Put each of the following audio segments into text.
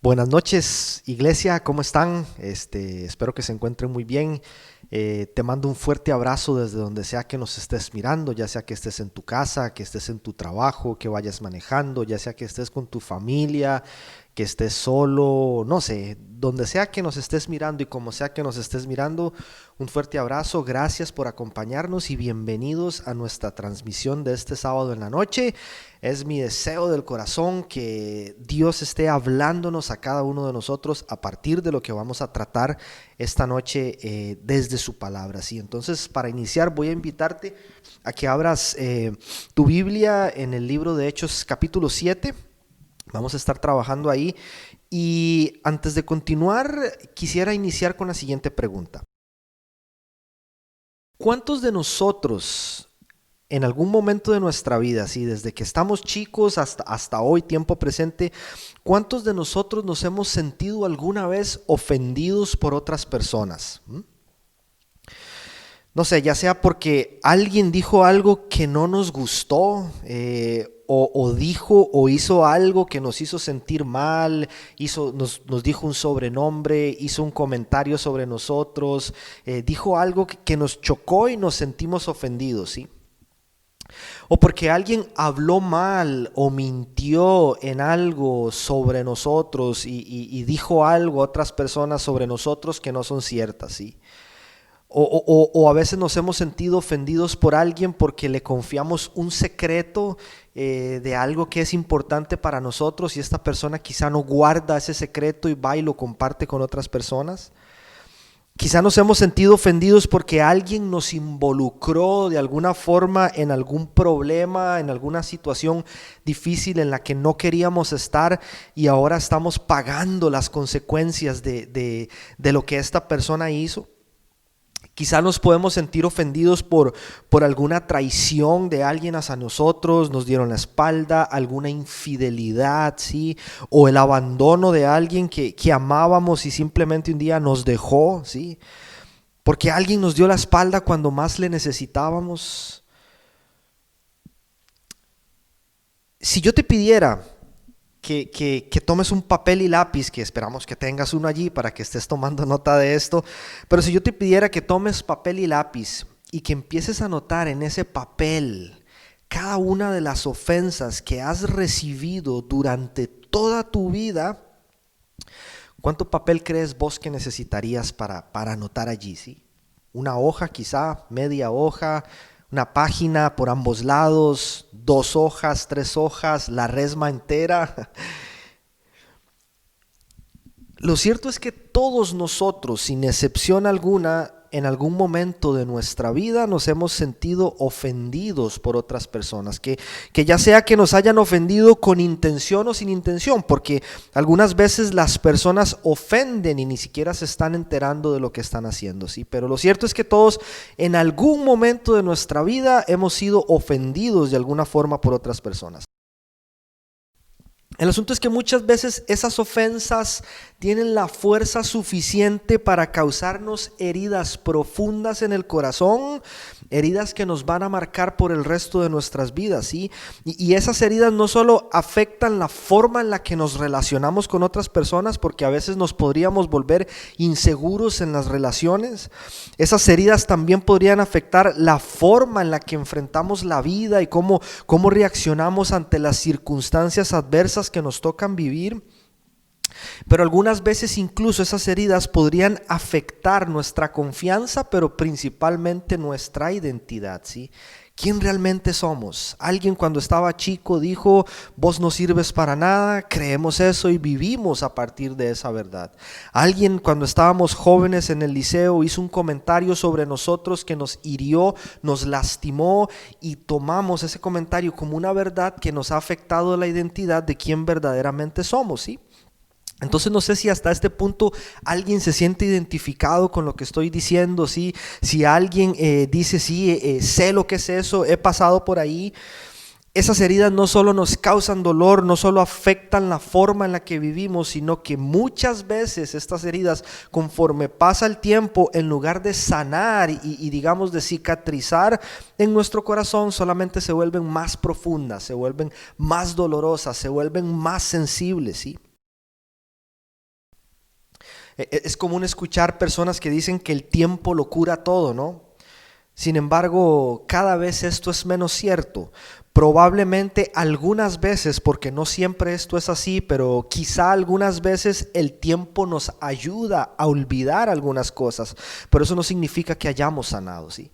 Buenas noches, iglesia, ¿cómo están? Espero que se encuentren muy bien. Te mando un fuerte abrazo desde donde sea que nos estés mirando, ya sea que estés en tu casa, que estés en tu trabajo, que vayas manejando, ya sea que estés con tu familia, que estés solo, no sé, donde sea que nos estés mirando y como sea que nos estés mirando, un fuerte abrazo, gracias por acompañarnos y bienvenidos a nuestra transmisión de este sábado en la noche. Es mi deseo del corazón que Dios esté hablándonos a cada uno de nosotros a partir de lo que vamos a tratar esta noche desde su palabra. ¿Sí? Entonces, para iniciar, voy a invitarte a que abras tu Biblia en el libro de Hechos capítulo 7. Vamos a estar trabajando ahí. Y antes de continuar, quisiera iniciar con la siguiente pregunta. ¿Cuántos de nosotros en algún momento de nuestra vida, sí, desde que estamos chicos hasta hoy, tiempo presente, cuántos de nosotros nos hemos sentido alguna vez ofendidos por otras personas? No sé, ya sea porque alguien dijo algo que no nos gustó, o dijo o hizo algo que nos hizo sentir mal, nos dijo un sobrenombre, hizo un comentario sobre nosotros, dijo algo que nos chocó y nos sentimos ofendidos, ¿sí? O porque alguien habló mal o mintió en algo sobre nosotros y dijo algo a otras personas sobre nosotros que no son ciertas, ¿sí? O a veces nos hemos sentido ofendidos por alguien porque le confiamos un secreto de algo que es importante para nosotros y esta persona quizá no guarda ese secreto y va y lo comparte con otras personas. Quizá nos hemos sentido ofendidos porque alguien nos involucró de alguna forma en algún problema, en alguna situación difícil en la que no queríamos estar y ahora estamos pagando las consecuencias de lo que esta persona hizo. Quizá nos podemos sentir ofendidos por alguna traición de alguien hacia nosotros, nos dieron la espalda, alguna infidelidad, ¿sí? O el abandono de alguien que amábamos y simplemente un día nos dejó, ¿sí? Porque alguien nos dio la espalda cuando más le necesitábamos. Si yo te pidiera que tomes un papel y lápiz, que esperamos que tengas uno allí para que estés tomando nota de esto, pero si yo te pidiera que tomes papel y lápiz y que empieces a anotar en ese papel cada una de las ofensas que has recibido durante toda tu vida, ¿cuánto papel crees vos que necesitarías para anotar allí? ¿Sí? Una hoja quizá, media hoja, una página por ambos lados, 2 hojas, 3 hojas, la resma entera. Lo cierto es que todos nosotros, sin excepción alguna, en algún momento de nuestra vida nos hemos sentido ofendidos por otras personas, que ya sea que nos hayan ofendido con intención o sin intención, porque algunas veces las personas ofenden y ni siquiera se están enterando de lo que están haciendo, ¿sí? Pero lo cierto es que todos en algún momento de nuestra vida hemos sido ofendidos de alguna forma por otras personas. El asunto es que muchas veces esas ofensas tienen la fuerza suficiente para causarnos heridas profundas en el corazón, heridas que nos van a marcar por el resto de nuestras vidas, ¿sí? Y esas heridas no solo afectan la forma en la que nos relacionamos con otras personas, porque a veces nos podríamos volver inseguros en las relaciones. Esas heridas también podrían afectar la forma en la que enfrentamos la vida y cómo reaccionamos ante las circunstancias adversas que nos tocan vivir. Pero algunas veces incluso esas heridas podrían afectar nuestra confianza, pero principalmente nuestra identidad, ¿sí? ¿Quién realmente somos? Alguien cuando estaba chico dijo, vos no sirves para nada, creemos eso y vivimos a partir de esa verdad. Alguien cuando estábamos jóvenes en el liceo hizo un comentario sobre nosotros que nos hirió, nos lastimó y tomamos ese comentario como una verdad que nos ha afectado la identidad de quién verdaderamente somos, ¿sí? Entonces no sé si hasta este punto alguien se siente identificado con lo que estoy diciendo, ¿sí? Si alguien dice, sí, sé lo que es eso, he pasado por ahí. Esas heridas no solo nos causan dolor, no solo afectan la forma en la que vivimos, sino que muchas veces estas heridas, conforme pasa el tiempo, en lugar de sanar y digamos de cicatrizar en nuestro corazón, solamente se vuelven más profundas, se vuelven más dolorosas, se vuelven más sensibles, ¿sí? Es común escuchar personas que dicen que el tiempo lo cura todo, ¿no? Sin embargo, cada vez esto es menos cierto. Probablemente algunas veces, porque no siempre esto es así, pero quizá algunas veces el tiempo nos ayuda a olvidar algunas cosas, pero eso no significa que hayamos sanado, ¿sí?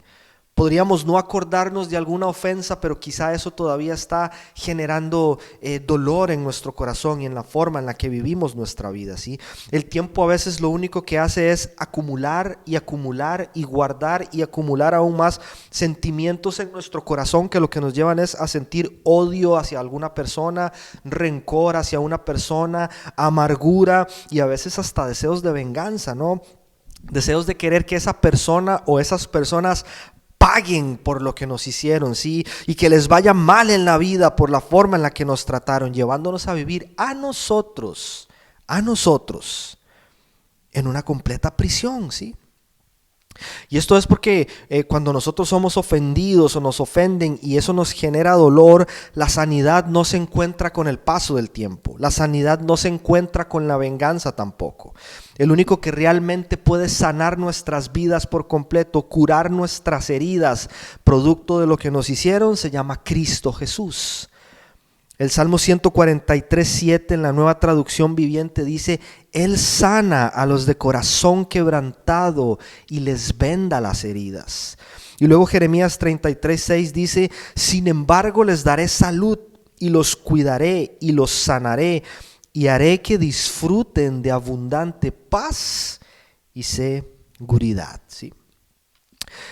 Podríamos no acordarnos de alguna ofensa, pero quizá eso todavía está generando dolor en nuestro corazón y en la forma en la que vivimos nuestra vida, ¿sí? El tiempo a veces lo único que hace es acumular y acumular y guardar y acumular aún más sentimientos en nuestro corazón que lo que nos llevan es a sentir odio hacia alguna persona, rencor hacia una persona, amargura y a veces hasta deseos de venganza, ¿no? Deseos de querer que esa persona o esas personas paguen por lo que nos hicieron, ¿sí? Y que les vaya mal en la vida por la forma en la que nos trataron, llevándonos a vivir a nosotros, en una completa prisión, ¿sí? Y esto es porque cuando nosotros somos ofendidos o nos ofenden y eso nos genera dolor, la sanidad no se encuentra con el paso del tiempo. La sanidad no se encuentra con la venganza tampoco. El único que realmente puede sanar nuestras vidas por completo, curar nuestras heridas, producto de lo que nos hicieron, se llama Cristo Jesús. El Salmo 143:7 en la Nueva Traducción Viviente dice: Él sana a los de corazón quebrantado y les venda las heridas. Y luego Jeremías 33:6 dice: Sin embargo les daré salud y los cuidaré y los sanaré y haré que disfruten de abundante paz y seguridad. ¿Sí?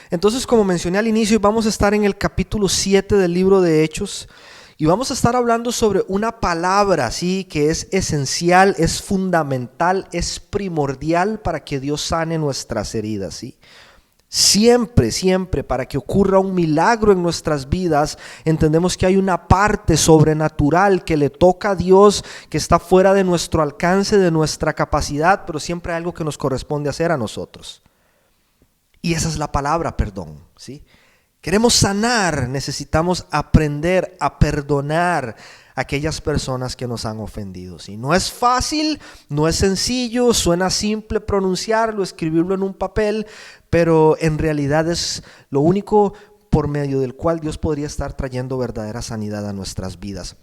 Entonces, como mencioné al inicio, vamos a estar en el capítulo 7 del libro de Hechos. Y vamos a estar hablando sobre una palabra, ¿sí? Que es esencial, es fundamental, es primordial para que Dios sane nuestras heridas, ¿sí? Siempre, siempre, para que ocurra un milagro en nuestras vidas, entendemos que hay una parte sobrenatural que le toca a Dios, que está fuera de nuestro alcance, de nuestra capacidad, pero siempre hay algo que nos corresponde hacer a nosotros. Y esa es la palabra perdón, ¿sí? Queremos sanar, necesitamos aprender a perdonar a aquellas personas que nos han ofendido, ¿sí? No es fácil, no es sencillo, suena simple pronunciarlo, escribirlo en un papel, pero en realidad es lo único por medio del cual Dios podría estar trayendo verdadera sanidad a nuestras vidas.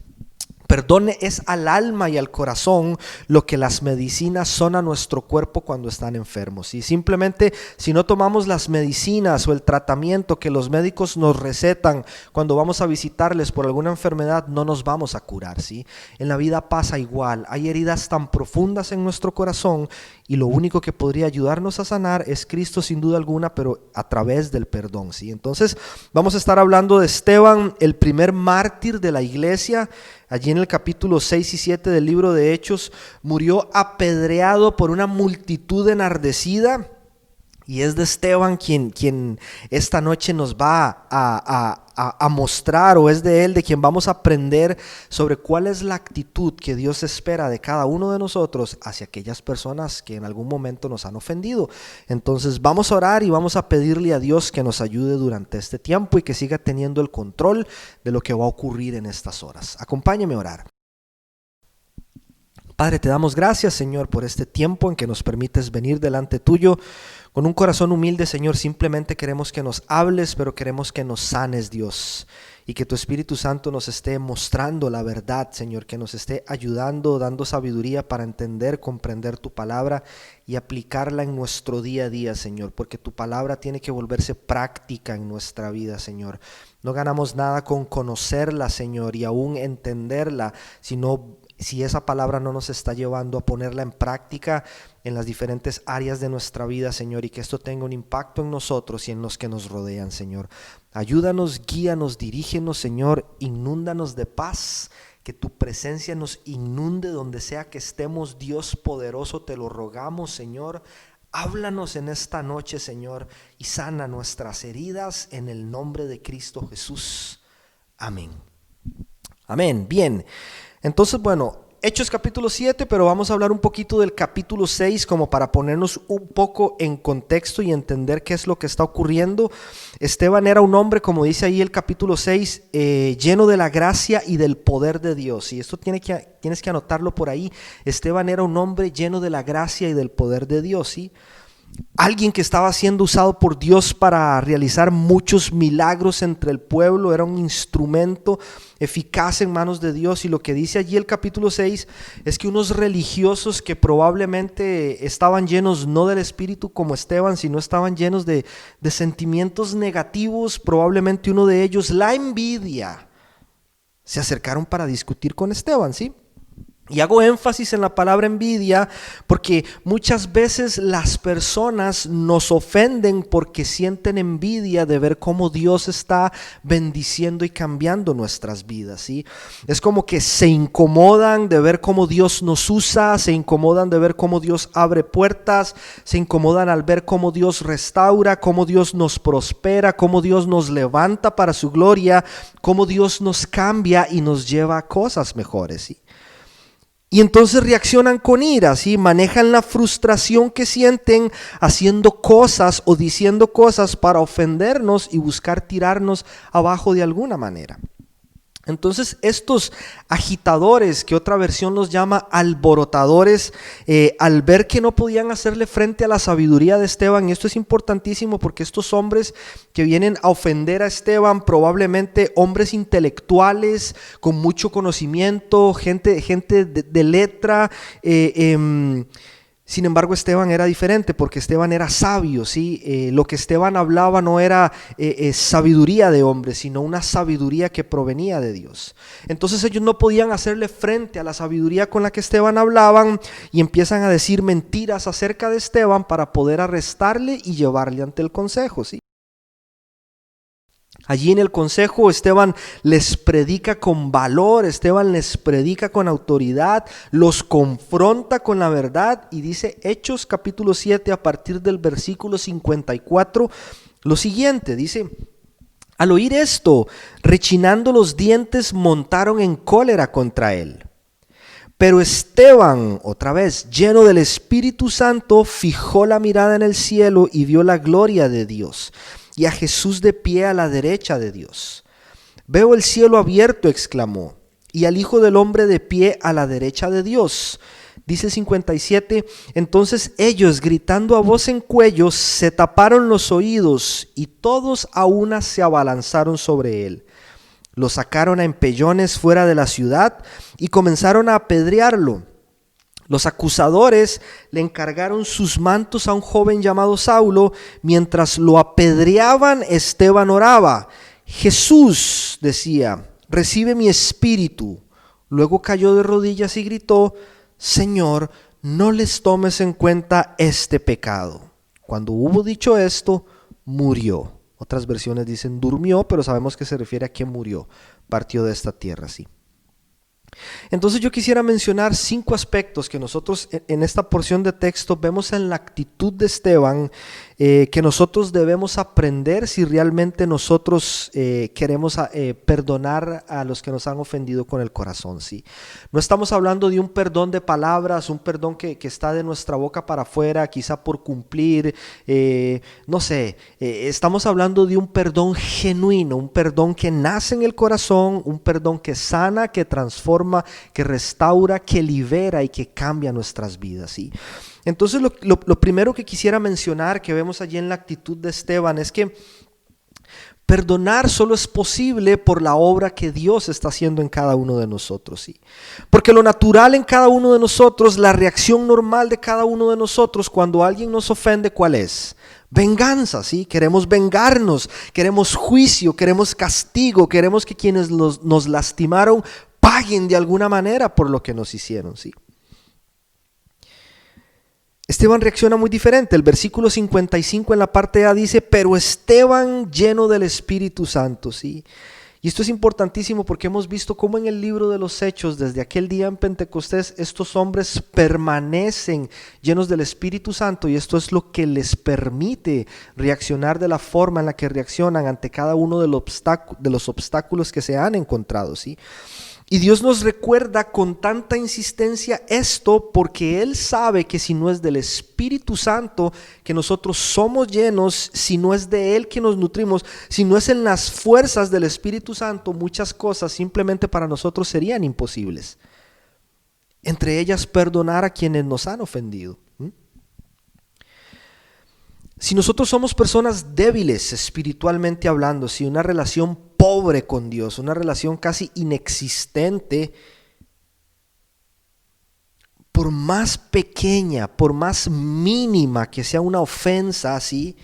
Perdón es al alma y al corazón lo que las medicinas son a nuestro cuerpo cuando están enfermos. Y simplemente si no tomamos las medicinas o el tratamiento que los médicos nos recetan cuando vamos a visitarles por alguna enfermedad, no nos vamos a curar, ¿sí? En la vida pasa igual. Hay heridas tan profundas en nuestro corazón y lo único que podría ayudarnos a sanar es Cristo sin duda alguna, pero a través del perdón, ¿sí? Entonces vamos a estar hablando de Esteban, el primer mártir de la iglesia. Allí en el capítulo 6 y 7 del libro de Hechos, murió apedreado por una multitud enardecida. Y es de Esteban quien esta noche nos va a mostrar, o es de él de quien vamos a aprender sobre cuál es la actitud que Dios espera de cada uno de nosotros hacia aquellas personas que en algún momento nos han ofendido. Entonces vamos a orar y vamos a pedirle a Dios que nos ayude durante este tiempo y que siga teniendo el control de lo que va a ocurrir en estas horas. Acompáñeme a orar. Padre, te damos gracias, Señor, por este tiempo en que nos permites venir delante tuyo con un corazón humilde, Señor. Simplemente queremos que nos hables, pero queremos que nos sanes, Dios, y que tu Espíritu Santo nos esté mostrando la verdad, Señor, que nos esté ayudando, dando sabiduría para entender, comprender tu palabra y aplicarla en nuestro día a día, Señor, porque tu palabra tiene que volverse práctica en nuestra vida, Señor. No ganamos nada con conocerla, Señor, y aún entenderla, sino si esa palabra no nos está llevando a ponerla en práctica en las diferentes áreas de nuestra vida, Señor, y que esto tenga un impacto en nosotros y en los que nos rodean, Señor. Ayúdanos, guíanos, dirígenos, Señor, inúndanos de paz, que tu presencia nos inunde donde sea que estemos, Dios poderoso, te lo rogamos, Señor. Háblanos en esta noche, Señor, y sana nuestras heridas en el nombre de Cristo Jesús. Amén. Amén. Bien. Entonces, bueno, Hechos capítulo 7, pero vamos a hablar un poquito del capítulo 6 como para ponernos un poco en contexto y entender qué es lo que está ocurriendo. Esteban era un hombre, como dice ahí el capítulo 6, lleno de la gracia y del poder de Dios. Y esto tienes que anotarlo por ahí. Esteban era un hombre lleno de la gracia y del poder de Dios, ¿sí? Alguien que estaba siendo usado por Dios para realizar muchos milagros entre el pueblo, era un instrumento eficaz en manos de Dios. Y lo que dice allí el capítulo 6 es que unos religiosos que probablemente estaban llenos no del Espíritu como Esteban, sino estaban llenos de sentimientos negativos, probablemente uno de ellos la envidia, se acercaron para discutir con Esteban, ¿sí? Y hago énfasis en la palabra envidia porque muchas veces las personas nos ofenden porque sienten envidia de ver cómo Dios está bendiciendo y cambiando nuestras vidas, ¿sí? Es como que se incomodan de ver cómo Dios nos usa, se incomodan de ver cómo Dios abre puertas, se incomodan al ver cómo Dios restaura, cómo Dios nos prospera, cómo Dios nos levanta para su gloria, cómo Dios nos cambia y nos lleva a cosas mejores, ¿sí? Y entonces reaccionan con ira, ¿sí? Manejan la frustración que sienten haciendo cosas o diciendo cosas para ofendernos y buscar tirarnos abajo de alguna manera. Entonces estos agitadores, que otra versión los llama alborotadores, al ver que no podían hacerle frente a la sabiduría de Esteban, y esto es importantísimo porque estos hombres que vienen a ofender a Esteban, probablemente hombres intelectuales con mucho conocimiento, gente de letra, sin embargo, Esteban era diferente porque Esteban era sabio, ¿sí? Lo que Esteban hablaba no era sabiduría de hombre, sino una sabiduría que provenía de Dios. Entonces ellos no podían hacerle frente a la sabiduría con la que Esteban hablaban y empiezan a decir mentiras acerca de Esteban para poder arrestarle y llevarle ante el consejo, ¿sí? Allí en el consejo Esteban les predica con valor, Esteban les predica con autoridad, los confronta con la verdad y dice Hechos capítulo 7 a partir del versículo 54 lo siguiente, dice: al oír esto, rechinando los dientes, montaron en cólera contra él. Pero Esteban, otra vez, lleno del Espíritu Santo, fijó la mirada en el cielo y vio la gloria de Dios y a Jesús de pie a la derecha de Dios. Veo el cielo abierto, exclamó, y al Hijo del Hombre de pie a la derecha de Dios. Dice 57, entonces ellos, gritando a voz en cuello, se taparon los oídos y todos a una se abalanzaron sobre él. Lo sacaron a empellones fuera de la ciudad y comenzaron a apedrearlo. Los acusadores le encargaron sus mantos a un joven llamado Saulo. Mientras lo apedreaban, Esteban oraba. Jesús, decía, recibe mi espíritu. Luego cayó de rodillas y gritó: Señor, no les tomes en cuenta este pecado. Cuando hubo dicho esto, murió. Otras versiones dicen durmió, pero sabemos que se refiere a que murió, partió de esta tierra, sí. Entonces yo quisiera mencionar 5 aspectos que nosotros en esta porción de texto vemos en la actitud de Esteban, que nosotros debemos aprender si realmente nosotros queremos perdonar a los que nos han ofendido con el corazón, ¿sí? No estamos hablando de un perdón de palabras, un perdón que está de nuestra boca para afuera, quizá por cumplir, no sé, estamos hablando de un perdón genuino, un perdón que nace en el corazón, un perdón que sana, que transforma, que restaura, que libera y que cambia nuestras vidas, ¿sí? Entonces lo primero que quisiera mencionar que vemos allí en la actitud de Esteban es que perdonar solo es posible por la obra que Dios está haciendo en cada uno de nosotros, ¿sí? Porque lo natural en cada uno de nosotros, la reacción normal de cada uno de nosotros cuando alguien nos ofende, ¿cuál es? Venganza, ¿sí? Queremos vengarnos, queremos juicio, queremos castigo, queremos que quienes nos lastimaron paguen de alguna manera por lo que nos hicieron, ¿sí? Esteban reacciona muy diferente. El versículo 55 en la parte A dice, pero Esteban lleno del Espíritu Santo, ¿sí? Y esto es importantísimo porque hemos visto cómo en el libro de los Hechos, desde aquel día en Pentecostés, estos hombres permanecen llenos del Espíritu Santo y esto es lo que les permite reaccionar de la forma en la que reaccionan ante cada uno de los obstáculos que se han encontrado, ¿sí? Y Dios nos recuerda con tanta insistencia esto porque Él sabe que si no es del Espíritu Santo que nosotros somos llenos, si no es de Él que nos nutrimos, si no es en las fuerzas del Espíritu Santo, muchas cosas simplemente para nosotros serían imposibles. Entre ellas, perdonar a quienes nos han ofendido. Si nosotros somos personas débiles espiritualmente hablando, si una relación pobre con Dios, una relación casi inexistente, por más pequeña, por más mínima que sea una ofensa así,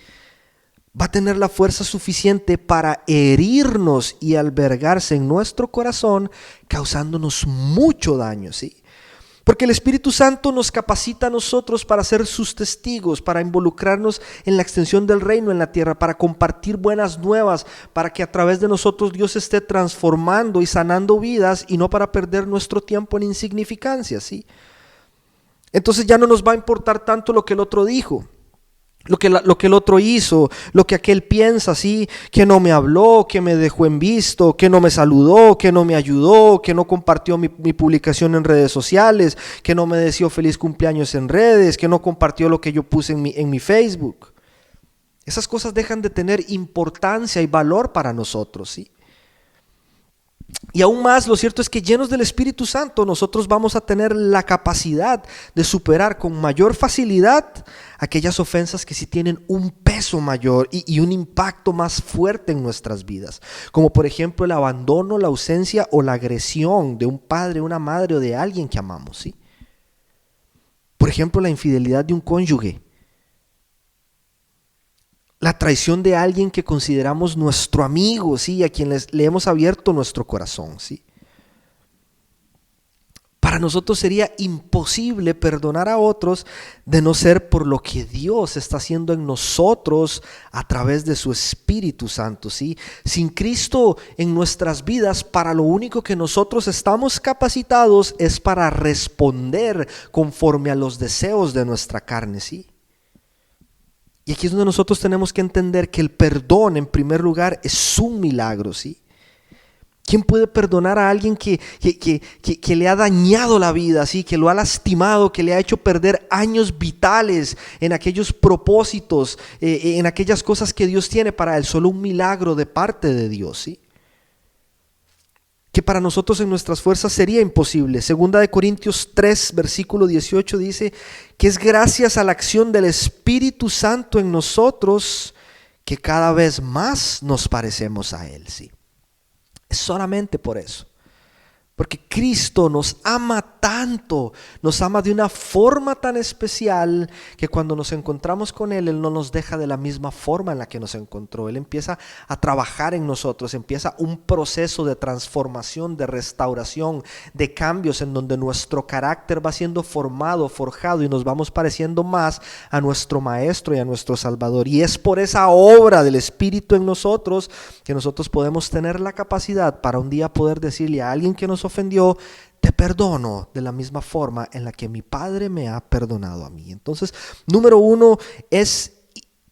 va a tener la fuerza suficiente para herirnos y albergarse en nuestro corazón, causándonos mucho daño, ¿sí? Porque el Espíritu Santo nos capacita a nosotros para ser sus testigos, para involucrarnos en la extensión del reino en la tierra, para compartir buenas nuevas, para que a través de nosotros Dios esté transformando y sanando vidas y no para perder nuestro tiempo en insignificancia, ¿sí? Entonces ya no nos va a importar tanto lo que el otro dijo, lo que el otro hizo, lo que aquel piensa, ¿sí? Que no me habló, que me dejó en visto, que no me saludó, que no me ayudó, que no compartió mi publicación en redes sociales, que no me deseó feliz cumpleaños en redes, que no compartió lo que yo puse en mi Facebook. Esas cosas dejan de tener importancia y valor para nosotros, ¿sí? Y aún más, lo cierto es que llenos del Espíritu Santo nosotros vamos a tener la capacidad de superar con mayor facilidad aquellas ofensas que sí tienen un peso mayor y un impacto más fuerte en nuestras vidas, como por ejemplo el abandono, la ausencia o la agresión de un padre, una madre o de alguien que amamos, ¿sí? Por ejemplo, la infidelidad de un cónyuge, la traición de alguien que consideramos nuestro amigo, ¿sí? A quien le hemos abierto nuestro corazón, ¿sí? Para nosotros sería imposible perdonar a otros de no ser por lo que Dios está haciendo en nosotros a través de su Espíritu Santo, ¿sí? Sin Cristo en nuestras vidas, para lo único que nosotros estamos capacitados es para responder conforme a los deseos de nuestra carne, ¿sí? Y aquí es donde nosotros tenemos que entender que el perdón, en primer lugar, es un milagro, ¿sí? ¿Quién puede perdonar a alguien que le ha dañado la vida, ¿sí? Que lo ha lastimado, que le ha hecho perder años vitales en aquellos propósitos, en aquellas cosas que Dios tiene para él? Solo un milagro de parte de Dios, ¿sí? Que para nosotros en nuestras fuerzas sería imposible. Segunda de Corintios 3, versículo 18 dice que es gracias a la acción del Espíritu Santo en nosotros que cada vez más nos parecemos a Él, ¿sí? Es solamente por eso. Porque Cristo nos ama tanto, nos ama de una forma tan especial que cuando nos encontramos con Él, Él no nos deja de la misma forma en la que nos encontró. Él empieza a trabajar en nosotros, empieza un proceso de transformación, de restauración, de cambios en donde nuestro carácter va siendo formado, forjado y nos vamos pareciendo más a nuestro Maestro y a nuestro Salvador. Y es por esa obra del Espíritu en nosotros que nosotros podemos tener la capacidad para un día poder decirle a alguien que nos ofendió: te perdono de la misma forma en la que mi Padre me ha perdonado a mí. Entonces, número uno es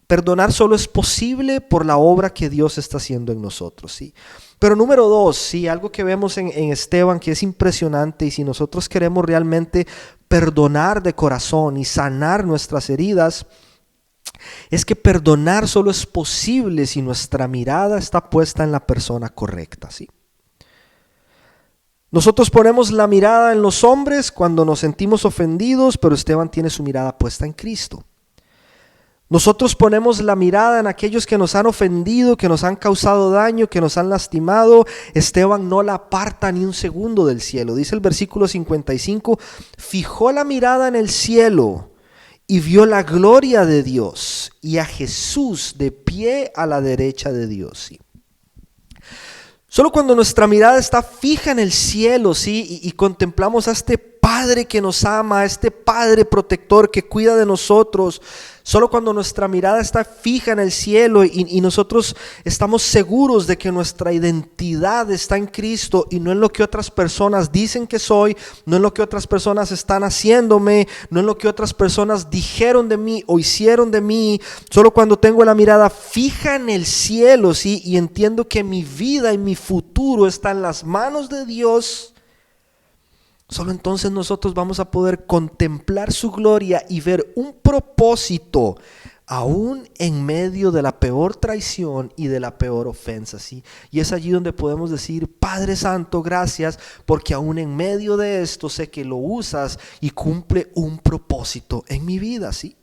perdonar solo es posible por la obra que Dios está haciendo en nosotros, ¿sí? Pero número dos, sí, algo que vemos en Esteban que es impresionante, y si nosotros queremos realmente perdonar de corazón y sanar nuestras heridas, es que perdonar solo es posible si nuestra mirada está puesta en la persona correcta, ¿sí? Nosotros ponemos la mirada en los hombres cuando nos sentimos ofendidos, pero Esteban tiene su mirada puesta en Cristo. Nosotros ponemos la mirada en aquellos que nos han ofendido, que nos han causado daño, que nos han lastimado. Esteban no la aparta ni un segundo del cielo. Dice el versículo 55, fijó la mirada en el cielo y vio la gloria de Dios y a Jesús de pie a la derecha de Dios, ¿sí? Solo cuando nuestra mirada está fija en el cielo, ¿sí? Y contemplamos a este Padre que nos ama, a este Padre protector que cuida de nosotros, solo cuando nuestra mirada está fija en el cielo y nosotros estamos seguros de que nuestra identidad está en Cristo y no en lo que otras personas dicen que soy, no en lo que otras personas están haciéndome, no en lo que otras personas dijeron de mí o hicieron de mí, solo cuando tengo la mirada fija en el cielo, ¿sí? Y entiendo que mi vida y mi futuro está en las manos de Dios, Solo entonces nosotros vamos a poder contemplar su gloria y ver un propósito aún en medio de la peor traición y de la peor ofensa, ¿sí? Y es allí donde podemos decir: Padre Santo, gracias, porque aún en medio de esto sé que lo usas y cumple un propósito en mi vida, ¿sí?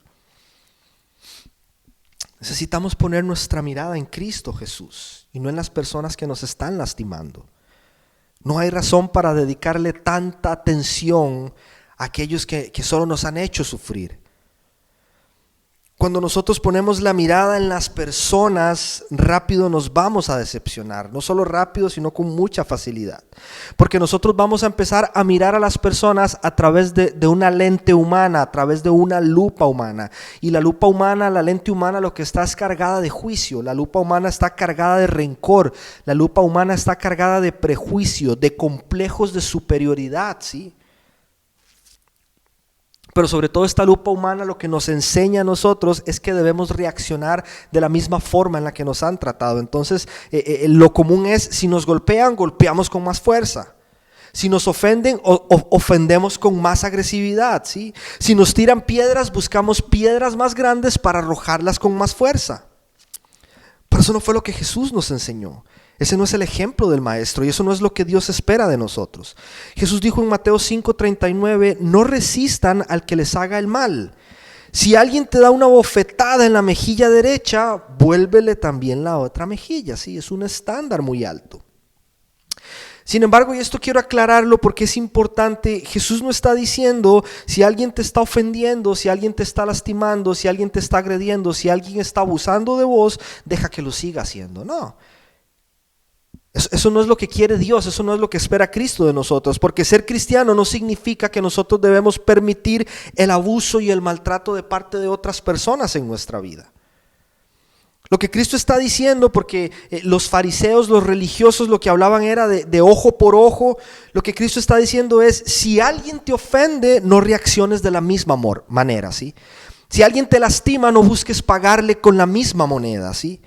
Necesitamos poner nuestra mirada en Cristo Jesús y no en las personas que nos están lastimando. No hay razón para dedicarle tanta atención a aquellos que solo nos han hecho sufrir. Cuando nosotros ponemos la mirada en las personas, rápido nos vamos a decepcionar. No solo rápido, sino con mucha facilidad. Porque nosotros vamos a empezar a mirar a las personas a través de una lente humana, a través de una lupa humana. Y la lupa humana, la lente humana, lo que está es cargada de juicio. La lupa humana está cargada de rencor. La lupa humana está cargada de prejuicio, de complejos de superioridad, ¿sí? Pero sobre todo esta lupa humana lo que nos enseña a nosotros es que debemos reaccionar de la misma forma en la que nos han tratado. Entonces lo común es: si nos golpean, golpeamos con más fuerza. Si nos ofenden, ofendemos con más agresividad, ¿sí? Si nos tiran piedras, buscamos piedras más grandes para arrojarlas con más fuerza. Pero eso no fue lo que Jesús nos enseñó. Ese no es el ejemplo del Maestro y eso no es lo que Dios espera de nosotros. Jesús dijo en Mateo 5:39: no resistan al que les haga el mal. Si alguien te da una bofetada en la mejilla derecha, vuélvele también la otra mejilla. Sí, es un estándar muy alto. Sin embargo, y esto quiero aclararlo porque es importante, Jesús no está diciendo: si alguien te está ofendiendo, si alguien te está lastimando, si alguien te está agrediendo, si alguien está abusando de vos, deja que lo siga haciendo. No. Eso no es lo que quiere Dios, eso no es lo que espera Cristo de nosotros, porque ser cristiano no significa que nosotros debemos permitir el abuso y el maltrato de parte de otras personas en nuestra vida. Lo que Cristo está diciendo, porque los fariseos, los religiosos, lo que hablaban era de ojo por ojo, lo que Cristo está diciendo es: si alguien te ofende, no reacciones de la misma manera, ¿sí? Si alguien te lastima, no busques pagarle con la misma moneda, ¿sí?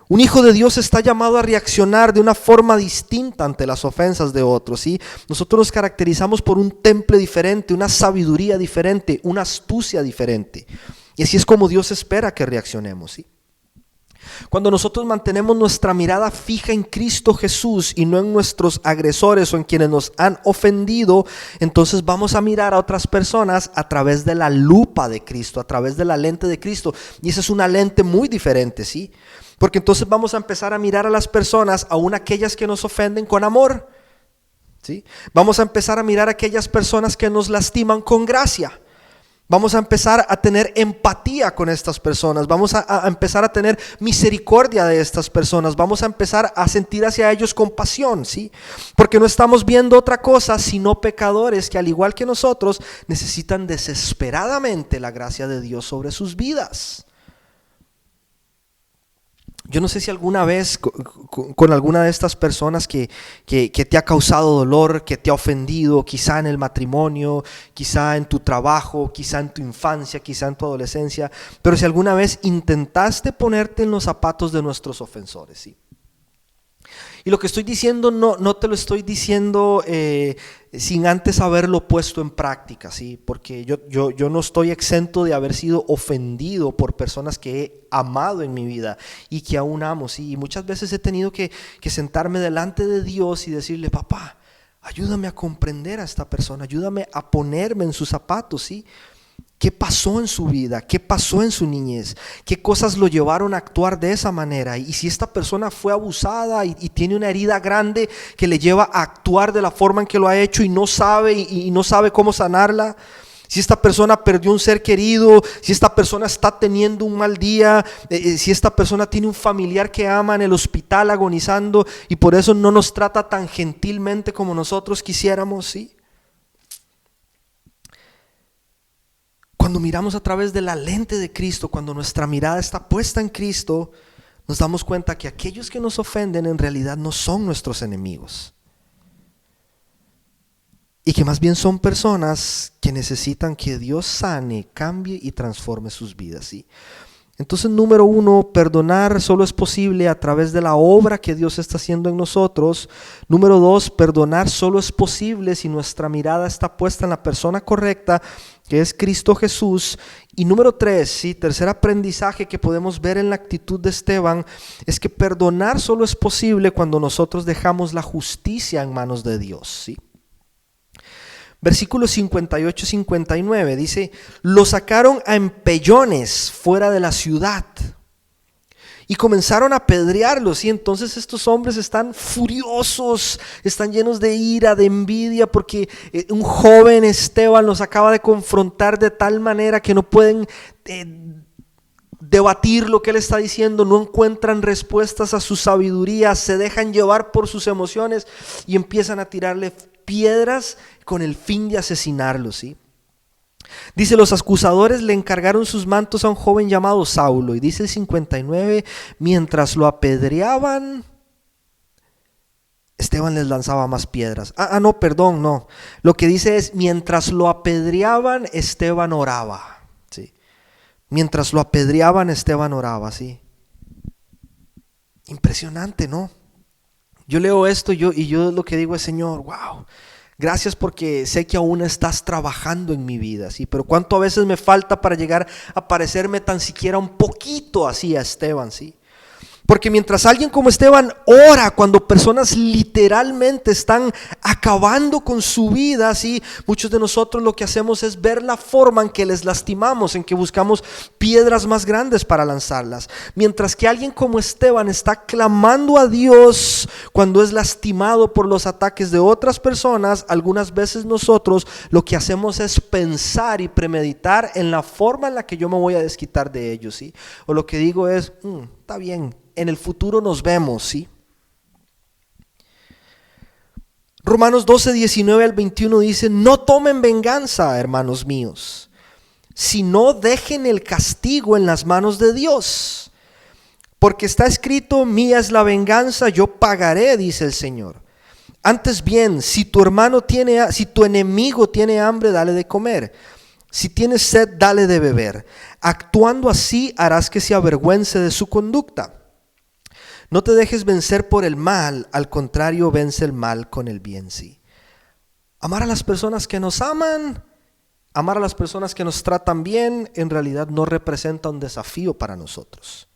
Un hijo de Dios está llamado a reaccionar de una forma distinta ante las ofensas de otros, ¿sí? Nosotros nos caracterizamos por un temple diferente, una sabiduría diferente, una astucia diferente. Y así es como Dios espera que reaccionemos, ¿sí? Cuando nosotros mantenemos nuestra mirada fija en Cristo Jesús y no en nuestros agresores o en quienes nos han ofendido, entonces vamos a mirar a otras personas a través de la lupa de Cristo, a través de la lente de Cristo. Y esa es una lente muy diferente, ¿sí? Porque entonces vamos a empezar a mirar a las personas, aún aquellas que nos ofenden, con amor, ¿sí? Vamos a empezar a mirar a aquellas personas que nos lastiman con gracia. Vamos a empezar a tener empatía con estas personas. Vamos a empezar a tener misericordia de estas personas. Vamos a empezar a sentir hacia ellos compasión, ¿sí? Porque no estamos viendo otra cosa sino pecadores que, al igual que nosotros, necesitan desesperadamente la gracia de Dios sobre sus vidas. Yo no sé si alguna vez con alguna de estas personas que te ha causado dolor, que te ha ofendido, quizá en el matrimonio, quizá en tu trabajo, quizá en tu infancia, quizá en tu adolescencia, pero si alguna vez intentaste ponerte en los zapatos de nuestros ofensores, ¿sí? Y lo que estoy diciendo no te lo estoy diciendo sin antes haberlo puesto en práctica, ¿sí? Porque yo no estoy exento de haber sido ofendido por personas que he amado en mi vida y que aún amo, ¿sí? Y muchas veces he tenido que sentarme delante de Dios y decirle: papá, ayúdame a comprender a esta persona, ayúdame a ponerme en sus zapatos, ¿sí? ¿Qué pasó en su vida? ¿Qué pasó en su niñez? ¿Qué cosas lo llevaron a actuar de esa manera? Y si esta persona fue abusada y tiene una herida grande que le lleva a actuar de la forma en que lo ha hecho y no sabe cómo sanarla. Si esta persona perdió un ser querido, si esta persona está teniendo un mal día, si esta persona tiene un familiar que ama en el hospital agonizando y por eso no nos trata tan gentilmente como nosotros quisiéramos, ¿sí? Cuando miramos a través de la lente de Cristo, cuando nuestra mirada está puesta en Cristo, nos damos cuenta que aquellos que nos ofenden en realidad no son nuestros enemigos. Y que más bien son personas que necesitan que Dios sane, cambie y transforme sus vidas, ¿sí? Entonces, número uno, perdonar solo es posible a través de la obra que Dios está haciendo en nosotros. Número dos, perdonar solo es posible si nuestra mirada está puesta en la persona correcta, que es Cristo Jesús. Y número tres, ¿sí? Tercer aprendizaje que podemos ver en la actitud de Esteban, es que perdonar solo es posible cuando nosotros dejamos la justicia en manos de Dios, ¿sí? Versículos 58-59 dice: lo sacaron a empellones fuera de la ciudad y comenzaron a apedrearlos. Y entonces estos hombres están furiosos, están llenos de ira, de envidia, porque un joven Esteban los acaba de confrontar de tal manera que no pueden debatir lo que él está diciendo, no encuentran respuestas a su sabiduría, se dejan llevar por sus emociones y empiezan a tirarle piedras con el fin de asesinarlo, ¿sí? Dice: los acusadores le encargaron sus mantos a un joven llamado Saulo. Y dice el 59, mientras lo apedreaban, Esteban les lanzaba más piedras. No, perdón, no. Lo que dice es: mientras lo apedreaban, Esteban oraba, ¿sí? Mientras lo apedreaban, Esteban oraba, ¿sí? Impresionante, ¿no? Yo leo esto y yo lo que digo es: Señor, wow, gracias porque sé que aún estás trabajando en mi vida, ¿sí? Pero cuánto a veces me falta para llegar a parecerme tan siquiera un poquito así a Esteban, ¿sí? Porque mientras alguien como Esteban ora cuando personas literalmente están acabando con su vida, ¿sí? Muchos de nosotros lo que hacemos es ver la forma en que les lastimamos, en que buscamos piedras más grandes para lanzarlas. Mientras que alguien como Esteban está clamando a Dios cuando es lastimado por los ataques de otras personas, algunas veces nosotros lo que hacemos es pensar y premeditar en la forma en la que yo me voy a desquitar de ellos, ¿sí? O lo que digo es: está bien, en el futuro nos vemos, ¿sí? Romanos 12:19-21 dice: no tomen venganza, hermanos míos, sino dejen el castigo en las manos de Dios. Porque está escrito: mía es la venganza, yo pagaré, dice el Señor. Antes bien, si tu enemigo tiene hambre, dale de comer. Si tienes sed, dale de beber. Actuando así, harás que se avergüence de su conducta. No te dejes vencer por el mal, al contrario, vence el mal con el bien, sí. Amar a las personas que nos aman, amar a las personas que nos tratan bien, en realidad no representa un desafío para nosotros.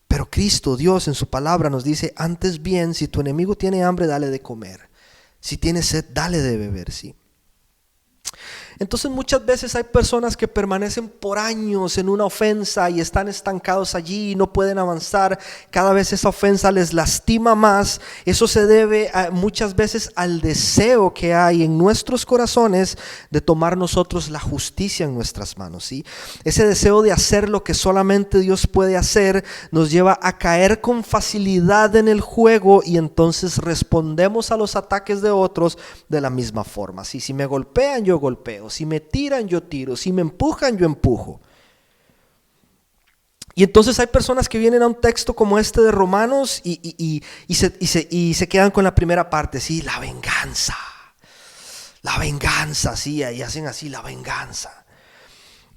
Pero Cristo, Dios, en su palabra nos dice: antes bien, si tu enemigo tiene hambre, dale de comer. Si tiene sed, dale de beber, sí. Entonces muchas veces hay personas que permanecen por años en una ofensa y están estancados allí y no pueden avanzar. Cada vez esa ofensa les lastima más. Eso se debe muchas veces al deseo que hay en nuestros corazones de tomar nosotros la justicia en nuestras manos, ¿sí? Ese deseo de hacer lo que solamente Dios puede hacer nos lleva a caer con facilidad en el juego, y entonces respondemos a los ataques de otros de la misma forma, ¿sí? Si me golpean, yo golpeo. Si me tiran, yo tiro. Si me empujan, yo empujo. Y entonces hay personas que vienen a un texto como este de Romanos y se quedan con la primera parte, ¿sí? La venganza, sí, y hacen así: la venganza.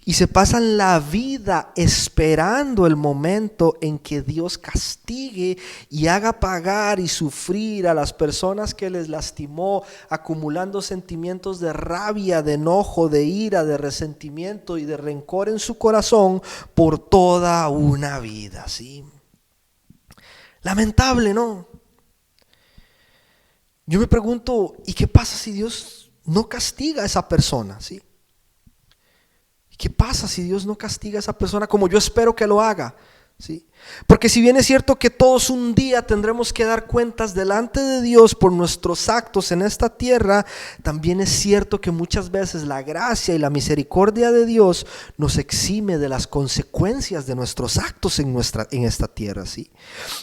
Y se pasan la vida esperando el momento en que Dios castigue y haga pagar y sufrir a las personas que les lastimó, acumulando sentimientos de rabia, de enojo, de ira, de resentimiento y de rencor en su corazón por toda una vida, ¿sí? Lamentable, ¿no? Yo me pregunto: ¿y qué pasa si Dios no castiga a esa persona, ¿sí? ¿Qué pasa si Dios no castiga a esa persona como yo espero que lo haga? ¿Sí? Porque si bien es cierto que todos un día tendremos que dar cuentas delante de Dios por nuestros actos en esta tierra, también es cierto que muchas veces la gracia y la misericordia de Dios nos exime de las consecuencias de nuestros actos en esta tierra, ¿sí?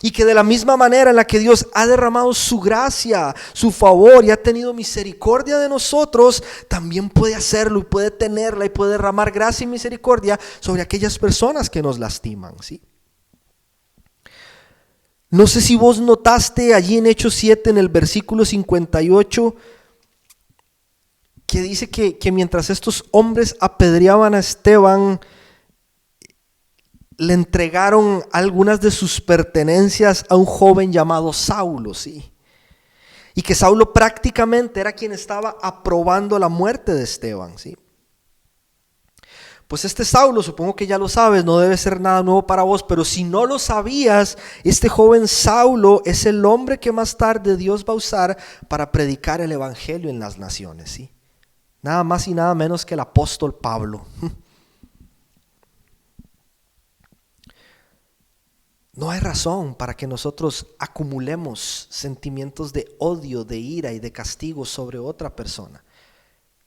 Y que de la misma manera en la que Dios ha derramado su gracia, su favor y ha tenido misericordia de nosotros, también puede hacerlo y puede tenerla y puede derramar gracia y misericordia sobre aquellas personas que nos lastiman, ¿sí? No sé si vos notaste allí en Hechos 7, en el versículo 58, que dice que mientras estos hombres apedreaban a Esteban, le entregaron algunas de sus pertenencias a un joven llamado Saulo, ¿sí? Y que Saulo prácticamente era quien estaba aprobando la muerte de Esteban, ¿sí? Pues este Saulo, supongo que ya lo sabes, no debe ser nada nuevo para vos, pero si no lo sabías, este joven Saulo es el hombre que más tarde Dios va a usar para predicar el evangelio en las naciones, ¿sí? Nada más y nada menos que el apóstol Pablo. No hay razón para que nosotros acumulemos sentimientos de odio, de ira y de castigo sobre otra persona,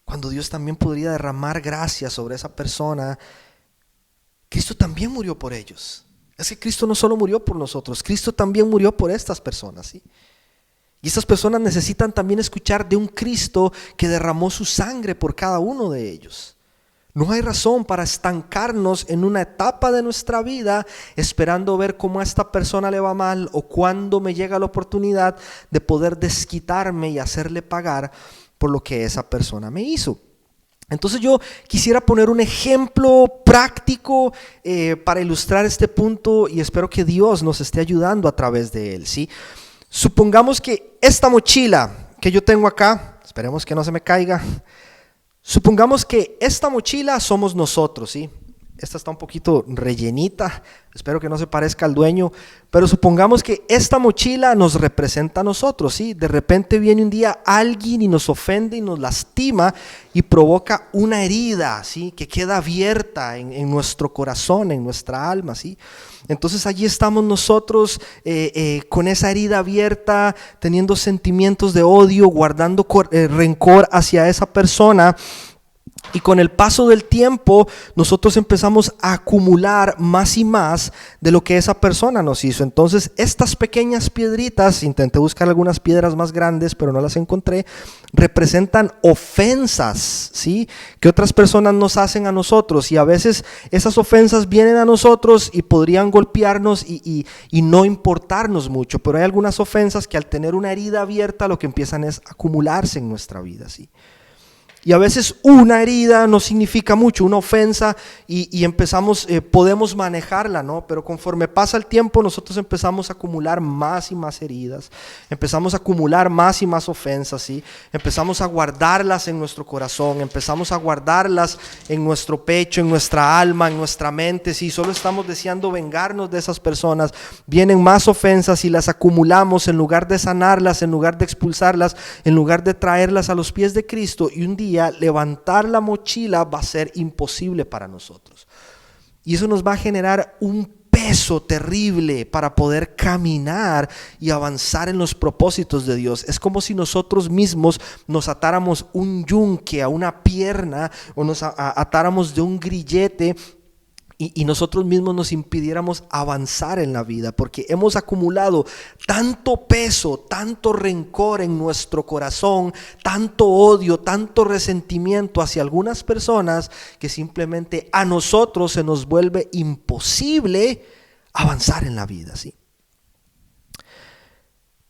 cuando Dios también podría derramar gracia sobre esa persona. Cristo también murió por ellos. Es que Cristo no solo murió por nosotros, Cristo también murió por estas personas, ¿sí? Y estas personas necesitan también escuchar de un Cristo que derramó su sangre por cada uno de ellos. No hay razón para estancarnos en una etapa de nuestra vida esperando ver cómo a esta persona le va mal o cuándo me llega la oportunidad de poder desquitarme y hacerle pagar por lo que esa persona me hizo. Entonces yo quisiera poner un ejemplo práctico para ilustrar este punto y espero que Dios nos esté ayudando a través de él, ¿sí? Supongamos que esta mochila que yo tengo acá, esperemos que no se me caiga. Supongamos que esta mochila somos nosotros, ¿sí? Esta está un poquito rellenita, espero que no se parezca al dueño, pero supongamos que esta mochila nos representa a nosotros, ¿sí? De repente viene un día alguien y nos ofende y nos lastima y provoca una herida, ¿sí? Que queda abierta en nuestro corazón, en nuestra alma, ¿sí? Entonces allí estamos nosotros con esa herida abierta, teniendo sentimientos de odio, guardando rencor hacia esa persona. Y con el paso del tiempo nosotros empezamos a acumular más y más de lo que esa persona nos hizo. Entonces estas pequeñas piedritas, intenté buscar algunas piedras más grandes pero no las encontré, representan ofensas, ¿sí? Que otras personas nos hacen a nosotros, y a veces esas ofensas vienen a nosotros y podrían golpearnos y no importarnos mucho, pero hay algunas ofensas que al tener una herida abierta lo que empiezan es acumularse en nuestra vida, ¿sí? Y a veces una herida no significa mucho, una ofensa, y empezamos, podemos manejarla, ¿no? Pero conforme pasa el tiempo nosotros empezamos a acumular más y más heridas, empezamos a acumular más y más ofensas, ¿sí? Empezamos a guardarlas en nuestro corazón, empezamos a guardarlas en nuestro pecho, en nuestra alma, en nuestra mente, ¿sí? Solo estamos deseando vengarnos de esas personas, vienen más ofensas y las acumulamos en lugar de sanarlas, en lugar de expulsarlas, en lugar de traerlas a los pies de Cristo, y un día levantar la mochila va a ser imposible para nosotros. Y eso nos va a generar un peso terrible para poder caminar y avanzar en los propósitos de Dios. Es como si nosotros mismos nos atáramos un yunque a una pierna o nos atáramos de un grillete y nosotros mismos nos impidiéramos avanzar en la vida, porque hemos acumulado tanto peso, tanto rencor en nuestro corazón, tanto odio, tanto resentimiento hacia algunas personas, que simplemente a nosotros se nos vuelve imposible avanzar en la vida, ¿sí?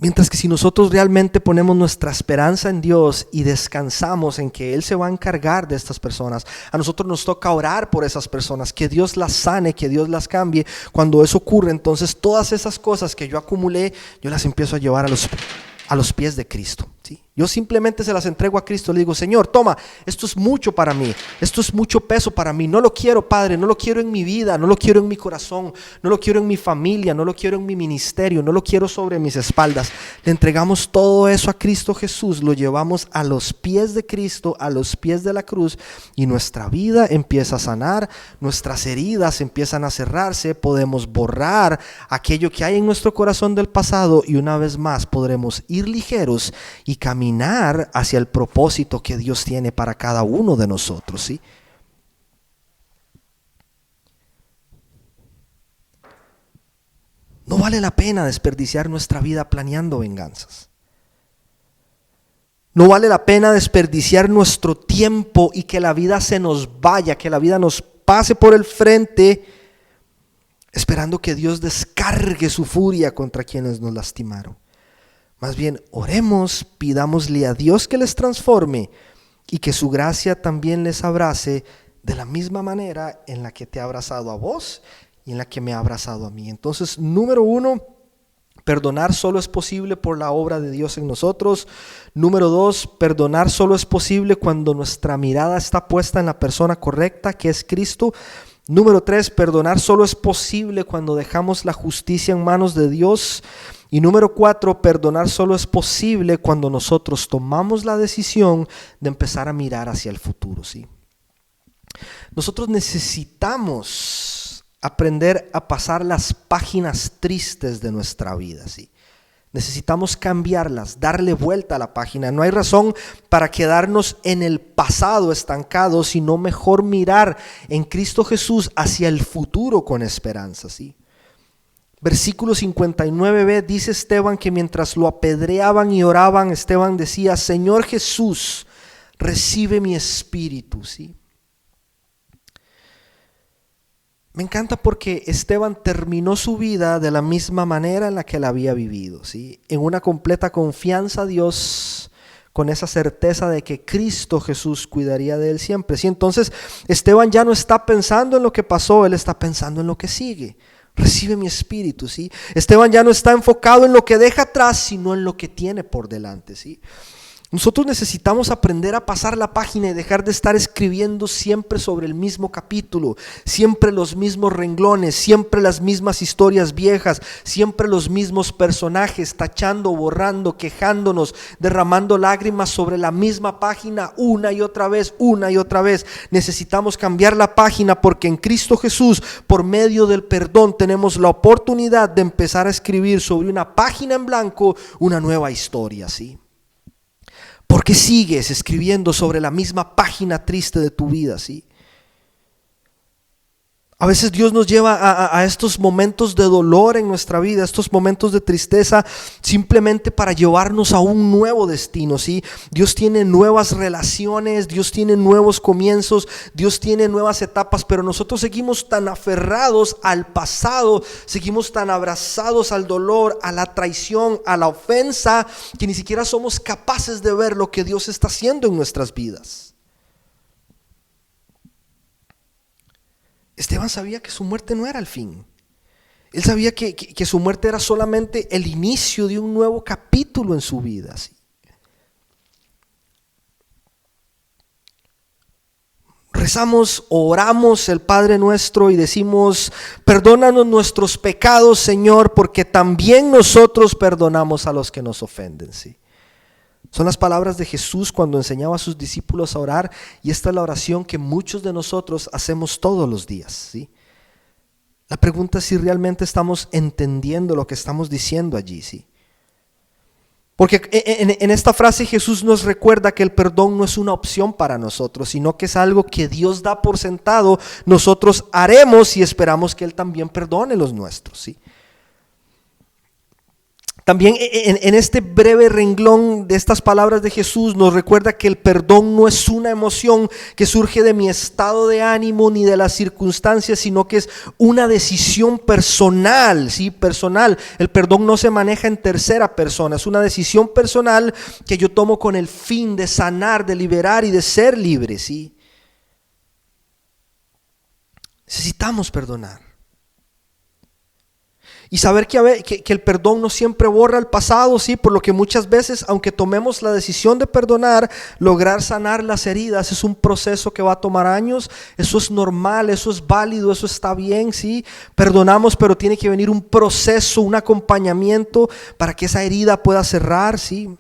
Mientras que si nosotros realmente ponemos nuestra esperanza en Dios y descansamos en que Él se va a encargar de estas personas, a nosotros nos toca orar por esas personas, que Dios las sane, que Dios las cambie. Cuando eso ocurre, entonces todas esas cosas que yo acumulé, yo las empiezo a llevar a los pies de Cristo, ¿sí? Yo simplemente se las entrego a Cristo, le digo: Señor, toma, esto es mucho para mí, esto es mucho peso para mí, no lo quiero, Padre, no lo quiero en mi vida, no lo quiero en mi corazón, no lo quiero en mi familia, no lo quiero en mi ministerio, no lo quiero sobre mis espaldas. Le entregamos todo eso a Cristo Jesús, lo llevamos a los pies de Cristo, a los pies de la cruz, y nuestra vida empieza a sanar, nuestras heridas empiezan a cerrarse, podemos borrar aquello que hay en nuestro corazón del pasado, y una vez más podremos ir ligeros y caminar hacia el propósito que Dios tiene para cada uno de nosotros, ¿sí? No vale la pena desperdiciar nuestra vida planeando venganzas. No vale la pena desperdiciar nuestro tiempo y que la vida se nos vaya, que la vida nos pase por el frente, esperando que Dios descargue su furia contra quienes nos lastimaron. Más bien, oremos, pidámosle a Dios que les transforme y que su gracia también les abrace de la misma manera en la que te ha abrazado a vos y en la que me ha abrazado a mí. Entonces, número 1, perdonar solo es posible por la obra de Dios en nosotros. Número 2, perdonar solo es posible cuando nuestra mirada está puesta en la persona correcta, que es Cristo. Número 3, perdonar solo es posible cuando dejamos la justicia en manos de Dios. Y número 4, perdonar solo es posible cuando nosotros tomamos la decisión de empezar a mirar hacia el futuro, ¿sí? Nosotros necesitamos aprender a pasar las páginas tristes de nuestra vida, ¿sí? Necesitamos cambiarlas, darle vuelta a la página. No hay razón para quedarnos en el pasado estancado, sino mejor mirar en Cristo Jesús hacia el futuro con esperanza, ¿sí? Versículo 59b dice Esteban que mientras lo apedreaban y oraban, Esteban decía: Señor Jesús, recibe mi espíritu, ¿sí? Me encanta porque Esteban terminó su vida de la misma manera en la que la había vivido, ¿sí? En una completa confianza a Dios, con esa certeza de que Cristo Jesús cuidaría de él siempre, ¿sí? Entonces Esteban ya no está pensando en lo que pasó, él está pensando en lo que sigue. Recibe mi espíritu, ¿sí? Esteban ya no está enfocado en lo que deja atrás, sino en lo que tiene por delante, ¿sí? Nosotros necesitamos aprender a pasar la página y dejar de estar escribiendo siempre sobre el mismo capítulo, siempre los mismos renglones, siempre las mismas historias viejas, siempre los mismos personajes, tachando, borrando, quejándonos, derramando lágrimas sobre la misma página una y otra vez, una y otra vez. Necesitamos cambiar la página porque en Cristo Jesús, por medio del perdón, tenemos la oportunidad de empezar a escribir sobre una página en blanco una nueva historia, ¿sí? ¿Por qué sigues escribiendo sobre la misma página triste de tu vida, sí? A veces Dios nos lleva a estos momentos de dolor en nuestra vida, estos momentos de tristeza, simplemente para llevarnos a un nuevo destino, ¿sí? Dios tiene nuevas relaciones, Dios tiene nuevos comienzos, Dios tiene nuevas etapas, pero nosotros seguimos tan aferrados al pasado, seguimos tan abrazados al dolor, a la traición, a la ofensa, que ni siquiera somos capaces de ver lo que Dios está haciendo en nuestras vidas. Esteban sabía que su muerte no era el fin. Él sabía que su muerte era solamente el inicio de un nuevo capítulo en su vida, ¿sí? Rezamos, oramos el Padre Nuestro y decimos: perdónanos nuestros pecados, Señor, porque también nosotros perdonamos a los que nos ofenden, ¿sí? Son las palabras de Jesús cuando enseñaba a sus discípulos a orar, y esta es la oración que muchos de nosotros hacemos todos los días, ¿sí? La pregunta es si realmente estamos entendiendo lo que estamos diciendo allí, ¿sí? Porque en esta frase Jesús nos recuerda que el perdón no es una opción para nosotros, sino que es algo que Dios da por sentado, nosotros haremos y esperamos que Él también perdone los nuestros, ¿sí? También en este breve renglón de estas palabras de Jesús nos recuerda que el perdón no es una emoción que surge de mi estado de ánimo ni de las circunstancias, sino que es una decisión personal, ¿sí? Personal. El perdón no se maneja en tercera persona, es una decisión personal que yo tomo con el fin de sanar, de liberar y de ser libre, ¿sí? Necesitamos perdonar. Y saber que el perdón no siempre borra el pasado, ¿sí? Por lo que muchas veces, aunque tomemos la decisión de perdonar, lograr sanar las heridas es un proceso que va a tomar años. Eso es normal, eso es válido, eso está bien, ¿sí? Perdonamos, pero tiene que venir un proceso, un acompañamiento para que esa herida pueda cerrar, ¿sí?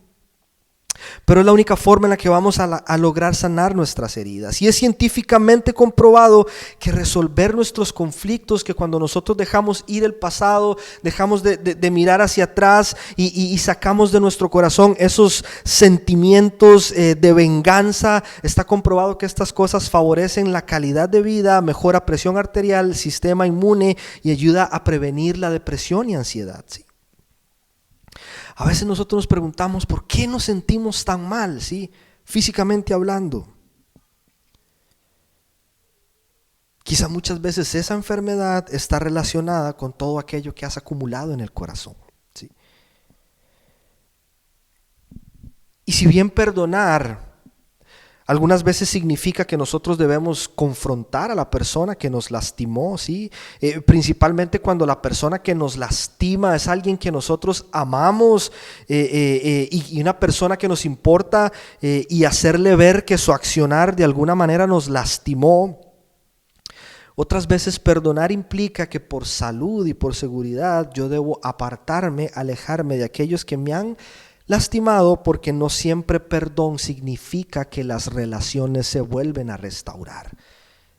Pero es la única forma en la que vamos a lograr sanar nuestras heridas. Y es científicamente comprobado que resolver nuestros conflictos, que cuando nosotros dejamos ir el pasado, dejamos de mirar hacia atrás y sacamos de nuestro corazón esos sentimientos de venganza, está comprobado que estas cosas favorecen la calidad de vida, mejora presión arterial, sistema inmune y ayuda a prevenir la depresión y ansiedad, ¿sí? A veces nosotros nos preguntamos por qué nos sentimos tan mal, ¿sí? Físicamente hablando. Quizá muchas veces esa enfermedad está relacionada con todo aquello que has acumulado en el corazón, ¿sí? Y si bien perdonar Algunas veces significa que nosotros debemos confrontar a la persona que nos lastimó, ¿sí? Principalmente cuando la persona que nos lastima es alguien que nosotros amamos y una persona que nos importa, y hacerle ver que su accionar de alguna manera nos lastimó. Otras veces perdonar implica que por salud y por seguridad yo debo apartarme, alejarme de aquellos que me han lastimado, porque no siempre perdón significa que las relaciones se vuelven a restaurar.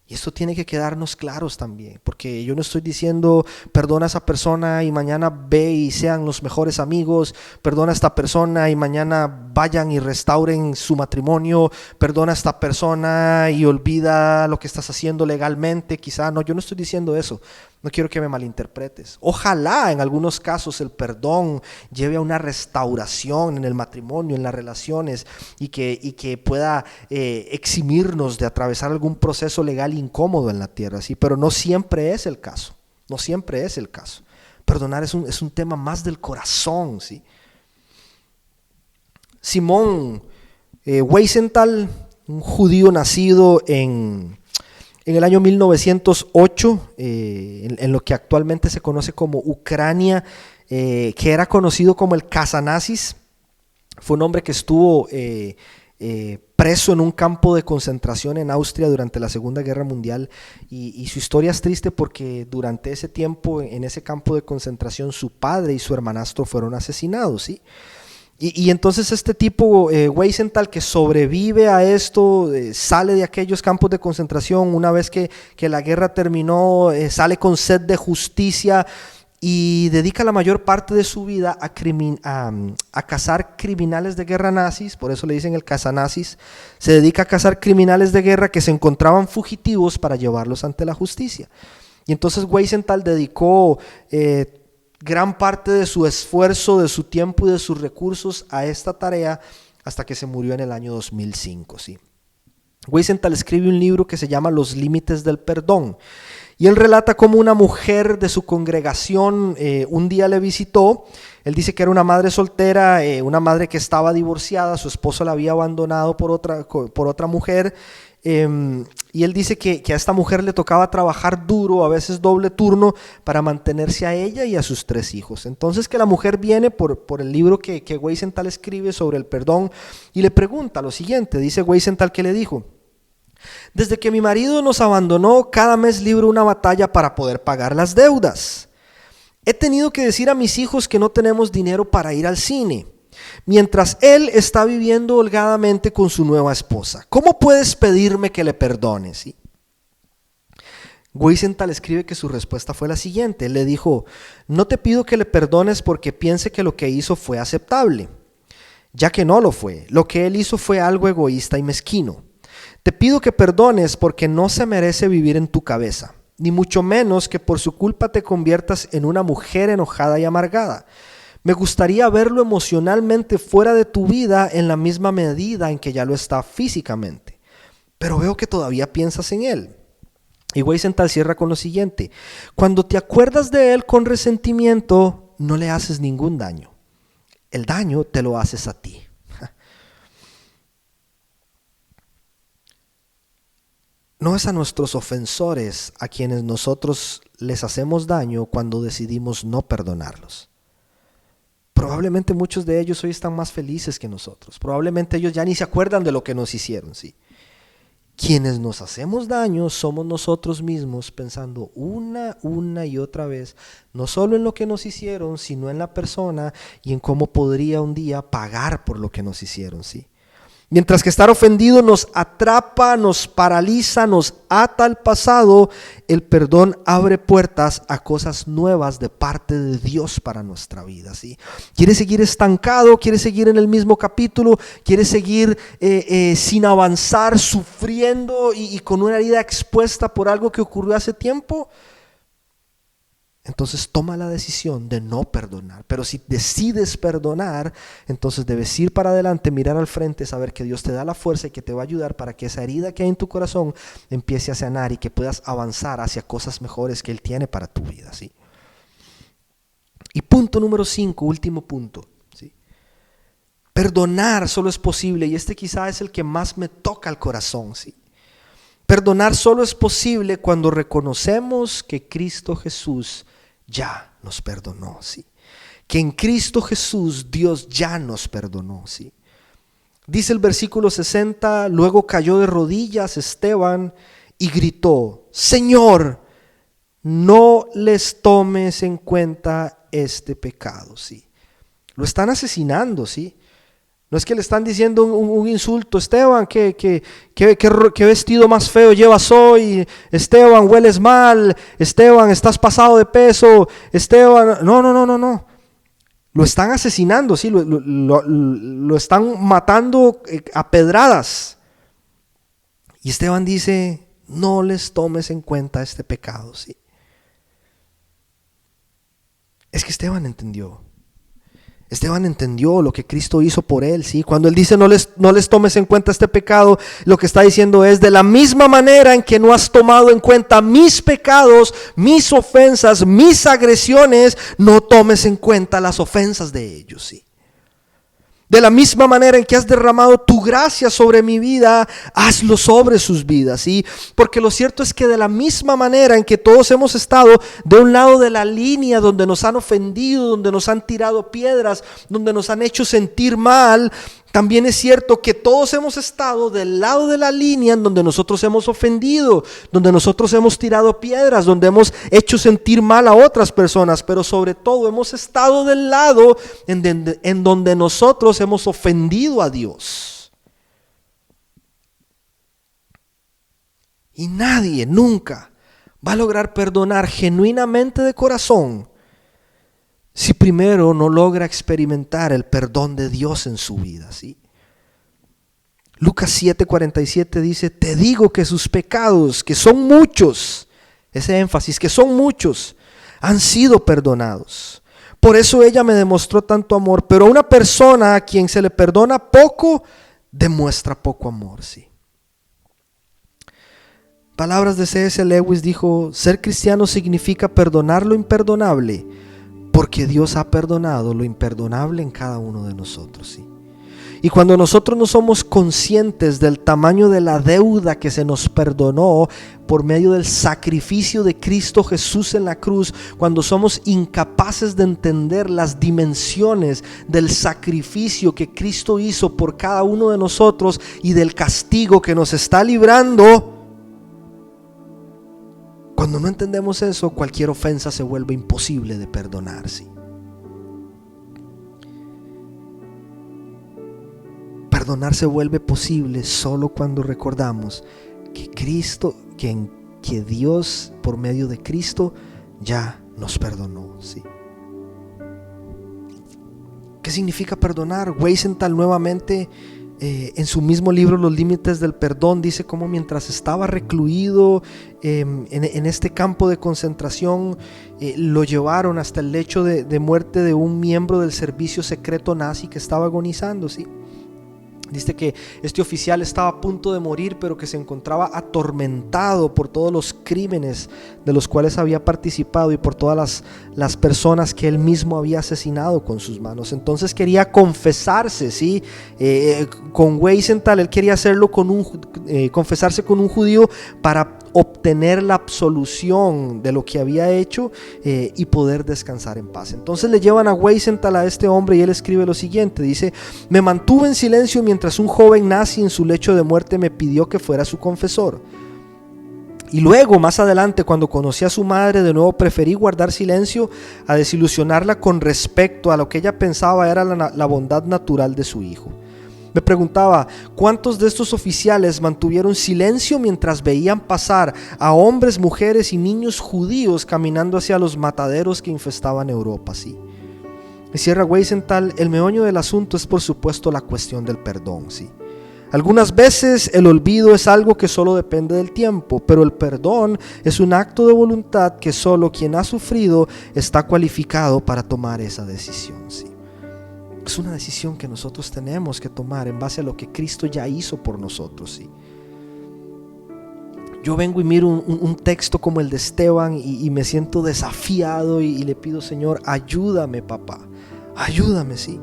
Y esto tiene que quedarnos claros también, porque yo no estoy diciendo perdona a esa persona y mañana ve y sean los mejores amigos, perdona a esta persona y mañana vayan y restauren su matrimonio, perdona a esta persona y olvida lo que estás haciendo legalmente, quizá. No, yo no estoy diciendo eso, no quiero que me malinterpretes. Ojalá en algunos casos el perdón lleve a una restauración en el matrimonio, en las relaciones, y que pueda eximirnos de atravesar algún proceso legal incómodo en la tierra, ¿sí? Pero no siempre es el caso, no siempre es el caso. Perdonar es un tema más del corazón, ¿sí? Simón Wiesenthal, un judío nacido en el año 1908, en lo que actualmente se conoce como Ucrania, que era conocido como el Casanazis. Fue un hombre que estuvo preso en un campo de concentración en Austria durante la Segunda Guerra Mundial, y su historia es triste porque durante ese tiempo, en ese campo de concentración, su padre y su hermanastro fueron asesinados, ¿sí? Y entonces este tipo, Wiesenthal, que sobrevive a esto, sale de aquellos campos de concentración una vez que la guerra terminó, sale con sed de justicia y dedica la mayor parte de su vida a cazar criminales de guerra nazis. Por eso le dicen el Casanazis. Se dedica a cazar criminales de guerra que se encontraban fugitivos para llevarlos ante la justicia. Y entonces Wiesenthal dedicó gran parte de su esfuerzo, de su tiempo y de sus recursos a esta tarea hasta que se murió en el año 2005, ¿sí? Wiesenthal escribe un libro que se llama Los límites del perdón, y él relata cómo una mujer de su congregación un día le visitó. Él dice que era una madre soltera, una madre que estaba divorciada, su esposo la había abandonado por otra mujer. Y él dice que a esta mujer le tocaba trabajar duro, a veces doble turno, para mantenerse a ella y a sus 3 hijos. Entonces que la mujer viene por el libro que Wiesenthal escribe sobre el perdón y le pregunta lo siguiente. Dice Wiesenthal que le dijo: desde que mi marido nos abandonó, cada mes libro una batalla para poder pagar las deudas. He tenido que decir a mis hijos que no tenemos dinero para ir al cine, mientras él está viviendo holgadamente con su nueva esposa. ¿Cómo puedes pedirme que le perdone? ¿Sí? Wiesenthal escribe que su respuesta fue la siguiente. Él le dijo: no te pido que le perdones porque piense que lo que hizo fue aceptable, ya que no lo fue. Lo que él hizo fue algo egoísta y mezquino. Te pido que perdones porque no se merece vivir en tu cabeza, ni mucho menos que por su culpa te conviertas en una mujer enojada y amargada. Me gustaría verlo emocionalmente fuera de tu vida en la misma medida en que ya lo está físicamente, pero veo que todavía piensas en él. Y Wiesenthal cierra con lo siguiente: cuando te acuerdas de él con resentimiento, no le haces ningún daño. El daño te lo haces a ti. No es a nuestros ofensores a quienes nosotros les hacemos daño cuando decidimos no perdonarlos. Probablemente muchos de ellos hoy están más felices que nosotros. Probablemente ellos ya ni se acuerdan de lo que nos hicieron, ¿sí? Quienes nos hacemos daño somos nosotros mismos, pensando una y otra vez, no solo en lo que nos hicieron, sino en la persona y en cómo podría un día pagar por lo que nos hicieron, ¿sí? Mientras que estar ofendido nos atrapa, nos paraliza, nos ata al pasado, el perdón abre puertas a cosas nuevas de parte de Dios para nuestra vida, ¿sí? ¿Quieres seguir estancado? ¿Quieres seguir en el mismo capítulo? ¿Quieres seguir sin avanzar, sufriendo y con una herida expuesta por algo que ocurrió hace tiempo? Entonces toma la decisión de no perdonar. Pero si decides perdonar, entonces debes ir para adelante, mirar al frente, saber que Dios te da la fuerza y que te va a ayudar para que esa herida que hay en tu corazón empiece a sanar y que puedas avanzar hacia cosas mejores que Él tiene para tu vida, ¿sí? Y punto número 5, último punto, ¿sí? Perdonar solo es posible, y este quizá es el que más me toca el corazón, ¿sí? Perdonar solo es posible cuando reconocemos que Cristo Jesús ya nos perdonó, ¿sí? Que en Cristo Jesús Dios ya nos perdonó, ¿sí? Dice el versículo 60, luego cayó de rodillas Esteban y gritó: Señor, no les tomes en cuenta este pecado, ¿sí? Lo están asesinando, ¿sí? No es que le están diciendo un insulto: Esteban, ¿qué vestido más feo llevas hoy? Esteban, hueles mal. Esteban, estás pasado de peso. Esteban, no. Lo están asesinando, ¿sí? Lo están matando a pedradas. Y Esteban dice: no les tomes en cuenta este pecado, ¿sí? Es que Esteban entendió lo que Cristo hizo por él, ¿sí? Cuando él dice no les tomes en cuenta este pecado, lo que está diciendo es: de la misma manera en que no has tomado en cuenta mis pecados, mis ofensas, mis agresiones, no tomes en cuenta las ofensas de ellos, ¿sí? De la misma manera en que has derramado tu gracia sobre mi vida, hazlo sobre sus vidas, ¿sí? Porque lo cierto es que de la misma manera en que todos hemos estado de un lado de la línea donde nos han ofendido, donde nos han tirado piedras, donde nos han hecho sentir mal, también es cierto que todos hemos estado del lado de la línea en donde nosotros hemos ofendido, donde nosotros hemos tirado piedras, donde hemos hecho sentir mal a otras personas, pero sobre todo hemos estado del lado en donde nosotros hemos ofendido a Dios. Y nadie nunca va a lograr perdonar genuinamente de corazón si primero no logra experimentar el perdón de Dios en su vida, ¿sí? Lucas 7:47 dice: te digo que sus pecados, que son muchos, ese énfasis, que son muchos, han sido perdonados. Por eso ella me demostró tanto amor. Pero a una persona a quien se le perdona poco, demuestra poco amor, ¿sí? Palabras de C.S. Lewis dijo: ser cristiano significa perdonar lo imperdonable, porque Dios ha perdonado lo imperdonable en cada uno de nosotros, ¿sí? Y cuando nosotros no somos conscientes del tamaño de la deuda que se nos perdonó por medio del sacrificio de Cristo Jesús en la cruz, cuando somos incapaces de entender las dimensiones del sacrificio que Cristo hizo por cada uno de nosotros y del castigo que nos está librando, cuando no entendemos eso, cualquier ofensa se vuelve imposible de perdonar, ¿sí? Perdonar se vuelve posible solo cuando recordamos que Dios por medio de Cristo ya nos perdonó, ¿sí? ¿Qué significa perdonar? Weisenthal nuevamente en su mismo libro Los límites del perdón dice cómo mientras estaba recluido en este campo de concentración, lo llevaron hasta el lecho de muerte de un miembro del servicio secreto nazi que estaba agonizando, ¿sí? Dice que este oficial estaba a punto de morir, pero que se encontraba atormentado por todos los crímenes de los cuales había participado y por todas las personas que él mismo había asesinado con sus manos. Entonces quería confesarse, ¿sí? Con Weisenthal, él quería hacerlo confesarse con un judío para obtener la absolución de lo que había hecho y poder descansar en paz. Entonces le llevan a Weisenthal a este hombre y él escribe lo siguiente, dice: me mantuve en silencio mientras un joven nazi en su lecho de muerte me pidió que fuera su confesor. Y luego, más adelante, cuando conocí a su madre, de nuevo preferí guardar silencio a desilusionarla con respecto a lo que ella pensaba era la bondad natural de su hijo. Me preguntaba, ¿cuántos de estos oficiales mantuvieron silencio mientras veían pasar a hombres, mujeres y niños judíos caminando hacia los mataderos que infestaban Europa? ¿Sí? Y cierra Weisenthal: el meollo del asunto es por supuesto la cuestión del perdón, ¿sí? Algunas veces el olvido es algo que solo depende del tiempo, pero el perdón es un acto de voluntad que solo quien ha sufrido está cualificado para tomar esa decisión, ¿sí? Es una decisión que nosotros tenemos que tomar en base a lo que Cristo ya hizo por nosotros, ¿sí? Yo vengo y miro un texto como el de Esteban y me siento desafiado y le pido: Señor, ayúdame, papá, ayúdame, ¿sí?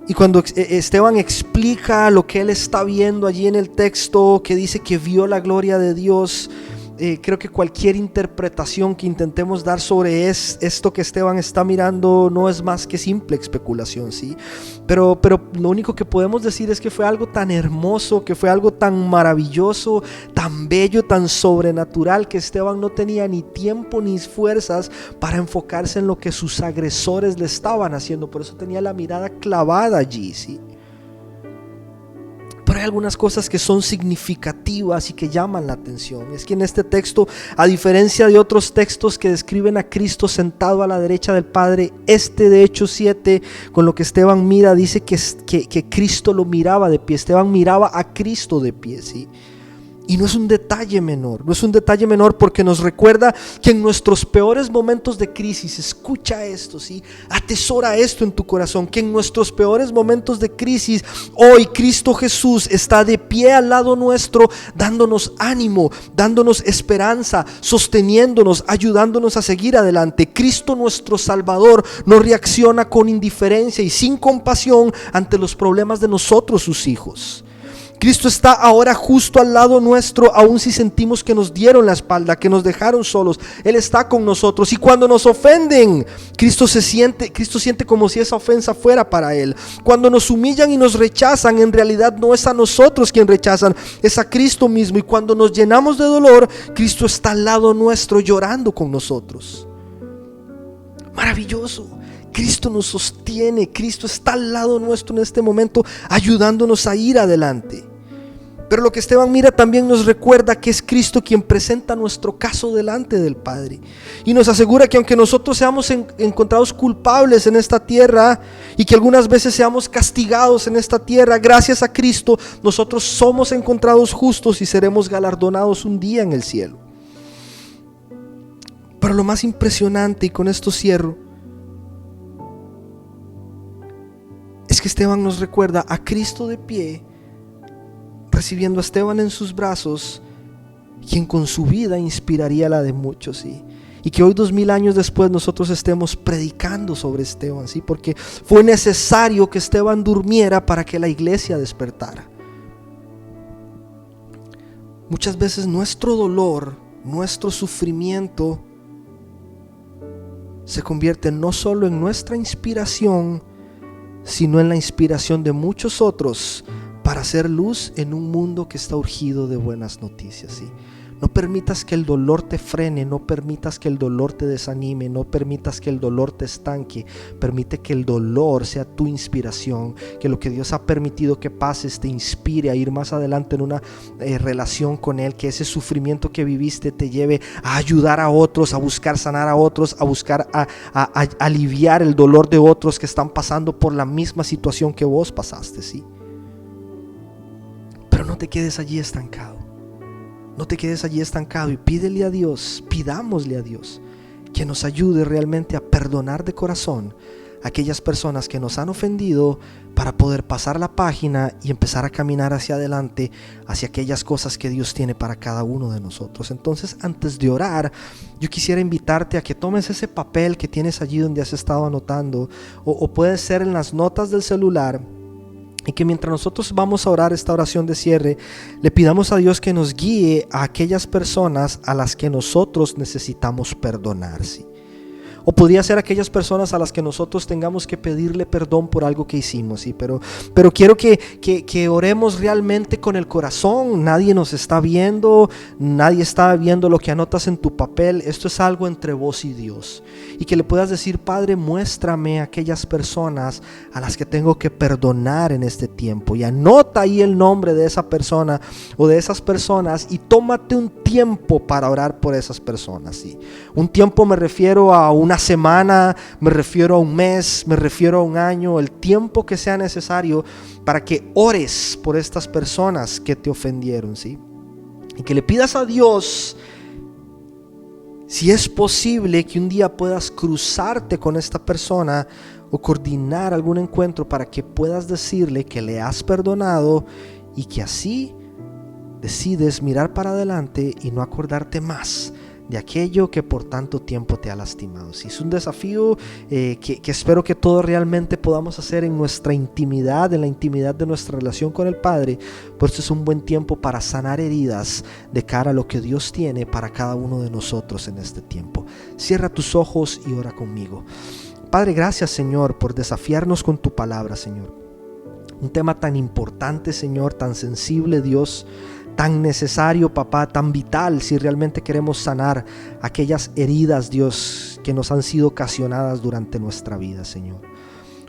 Y cuando Esteban explica lo que él está viendo allí en el texto, que dice que vio la gloria de Dios, creo que cualquier interpretación que intentemos dar sobre esto que Esteban está mirando no es más que simple especulación, ¿sí? Pero lo único que podemos decir es que fue algo tan hermoso, que fue algo tan maravilloso, tan bello, tan sobrenatural, que Esteban no tenía ni tiempo ni fuerzas para enfocarse en lo que sus agresores le estaban haciendo. Por eso tenía la mirada clavada allí, ¿sí? Pero hay algunas cosas que son significativas y que llaman la atención. Es que en este texto, a diferencia de otros textos que describen a Cristo sentado a la derecha del Padre, de Hechos 7, con lo que Esteban mira, dice que Cristo lo miraba de pie. Esteban miraba a Cristo de pie, ¿sí? Y no es un detalle menor, no es un detalle menor, porque nos recuerda que en nuestros peores momentos de crisis, escucha esto, ¿sí? Atesora esto en tu corazón, que en nuestros peores momentos de crisis, hoy Cristo Jesús está de pie al lado nuestro, dándonos ánimo, dándonos esperanza, sosteniéndonos, ayudándonos a seguir adelante. Cristo, nuestro Salvador, no reacciona con indiferencia y sin compasión ante los problemas de nosotros, sus hijos. Cristo está ahora justo al lado nuestro, aun si sentimos que nos dieron la espalda, que nos dejaron solos. Él está con nosotros, y cuando nos ofenden, Cristo siente como si esa ofensa fuera para Él. Cuando nos humillan y nos rechazan, en realidad no es a nosotros quien rechazan, es a Cristo mismo. Y cuando nos llenamos de dolor, Cristo está al lado nuestro llorando con nosotros. Maravilloso. Cristo nos sostiene, Cristo está al lado nuestro en este momento, ayudándonos a ir adelante. Pero lo que Esteban mira también nos recuerda que es Cristo quien presenta nuestro caso delante del Padre, y nos asegura que aunque nosotros seamos encontrados culpables en esta tierra, y que algunas veces seamos castigados en esta tierra, gracias a Cristo nosotros somos encontrados justos y seremos galardonados un día en el cielo. Pero lo más impresionante, y con esto cierro, es que Esteban nos recuerda a Cristo de pie, recibiendo a Esteban en sus brazos, quien con su vida inspiraría la de muchos, ¿sí? Y que hoy 2000 años después nosotros estemos predicando sobre Esteban, ¿sí? Porque fue necesario que Esteban durmiera para que la iglesia despertara. Muchas veces nuestro dolor, nuestro sufrimiento se convierte no solo en nuestra inspiración, sino en la inspiración de muchos otros para hacer luz en un mundo que está urgido de buenas noticias, ¿sí? No permitas que el dolor te frene, no permitas que el dolor te desanime, no permitas que el dolor te estanque. Permite que el dolor sea tu inspiración, que lo que Dios ha permitido que pases te inspire a ir más adelante en una relación con Él, que ese sufrimiento que viviste te lleve a ayudar a otros, a buscar sanar a otros, a buscar a aliviar el dolor de otros que están pasando por la misma situación que vos pasaste, ¿sí? Pero no te quedes allí estancado. No te quedes allí estancado y pídele a Dios, pidámosle a Dios que nos ayude realmente a perdonar de corazón a aquellas personas que nos han ofendido, para poder pasar la página y empezar a caminar hacia adelante, hacia aquellas cosas que Dios tiene para cada uno de nosotros. Entonces, antes de orar, yo quisiera invitarte a que tomes ese papel que tienes allí donde has estado anotando, o puede ser en las notas del celular, y que mientras nosotros vamos a orar esta oración de cierre, le pidamos a Dios que nos guíe a aquellas personas a las que nosotros necesitamos perdonar, ¿sí? O podría ser aquellas personas a las que nosotros tengamos que pedirle perdón por algo que hicimos, ¿sí? Pero quiero que oremos realmente con el corazón. Nadie nos está viendo, nadie está viendo lo que anotas en tu papel. Esto es algo entre vos y Dios. Y que le puedas decir: Padre, muéstrame aquellas personas a las que tengo que perdonar en este tiempo. Y anota ahí el nombre de esa persona o de esas personas, y tómate un tiempo para orar por esas personas, ¿sí? Un tiempo me refiero a una semana, me refiero a un mes, me refiero a un año, el tiempo que sea necesario para que ores por estas personas que te ofendieron, ¿sí? Y que le pidas a Dios, si es posible, que un día puedas cruzarte con esta persona o coordinar algún encuentro para que puedas decirle que le has perdonado, y que así decides mirar para adelante y no acordarte más de aquello que por tanto tiempo te ha lastimado. Si es un desafío que espero que todos realmente podamos hacer en nuestra intimidad, en la intimidad de nuestra relación con el Padre, pues es un buen tiempo para sanar heridas de cara a lo que Dios tiene para cada uno de nosotros en este tiempo. Cierra tus ojos y ora conmigo. Padre, gracias, Señor, por desafiarnos con tu palabra, Señor. Un tema tan importante, Señor, tan sensible, Dios, tan necesario, papá, tan vital si realmente queremos sanar aquellas heridas, Dios, que nos han sido ocasionadas durante nuestra vida, Señor.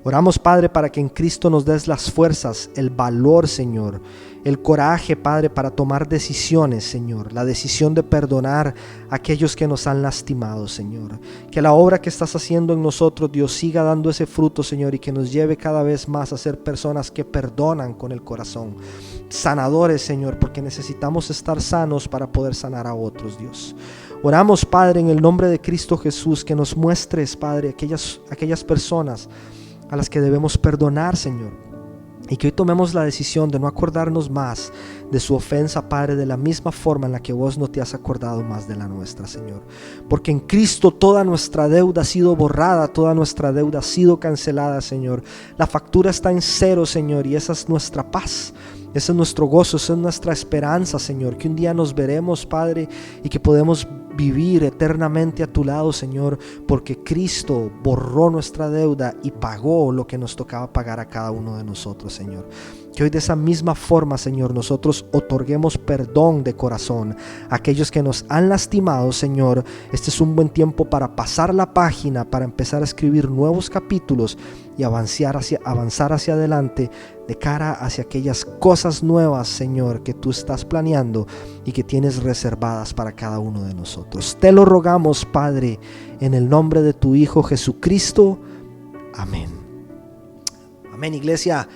Oramos, Padre, para que en Cristo nos des las fuerzas, el valor, Señor, el coraje, Padre, para tomar decisiones, Señor, la decisión de perdonar a aquellos que nos han lastimado, Señor. Que la obra que estás haciendo en nosotros, Dios, siga dando ese fruto, Señor, y que nos lleve cada vez más a ser personas que perdonan con el corazón. Sanadores, Señor, porque necesitamos estar sanos para poder sanar a otros, Dios. Oramos, Padre, en el nombre de Cristo Jesús, que nos muestres, Padre, aquellas personas a las que debemos perdonar, Señor, y que hoy tomemos la decisión de no acordarnos más de su ofensa, Padre, de la misma forma en la que vos no te has acordado más de la nuestra, Señor, porque en Cristo toda nuestra deuda ha sido borrada, toda nuestra deuda ha sido cancelada, Señor. La factura está en cero, Señor, y esa es nuestra paz. Ese es nuestro gozo, esa es nuestra esperanza, Señor, que un día nos veremos, Padre, y que podemos vivir eternamente a tu lado, Señor, porque Cristo borró nuestra deuda y pagó lo que nos tocaba pagar a cada uno de nosotros, Señor. Que hoy de esa misma forma, Señor, nosotros otorguemos perdón de corazón a aquellos que nos han lastimado, Señor. Este es un buen tiempo para pasar la página, para empezar a escribir nuevos capítulos y avanzar hacia adelante de cara hacia aquellas cosas nuevas, Señor, que tú estás planeando y que tienes reservadas para cada uno de nosotros. Te lo rogamos, Padre, en el nombre de tu Hijo Jesucristo. Amén. Amén, iglesia.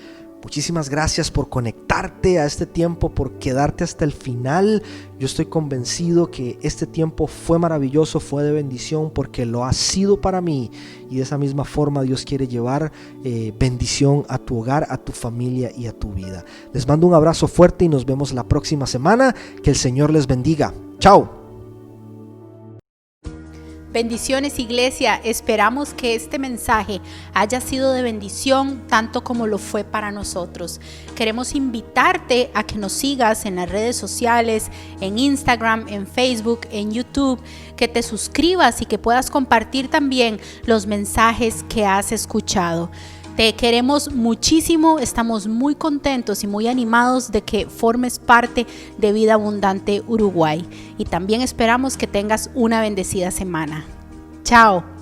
Muchísimas gracias por conectarte a este tiempo, por quedarte hasta el final. Yo estoy convencido que este tiempo fue maravilloso, fue de bendición, porque lo ha sido para mí. Y de esa misma forma Dios quiere llevar bendición a tu hogar, a tu familia y a tu vida. Les mando un abrazo fuerte y nos vemos la próxima semana. Que el Señor les bendiga. Chao. Bendiciones, iglesia. Esperamos que este mensaje haya sido de bendición tanto como lo fue para nosotros. Queremos invitarte a que nos sigas en las redes sociales, en Instagram, en Facebook, en YouTube, que te suscribas y que puedas compartir también los mensajes que has escuchado. Te queremos muchísimo, estamos muy contentos y muy animados de que formes parte de Vida Abundante Uruguay. Y también esperamos que tengas una bendecida semana. Chao.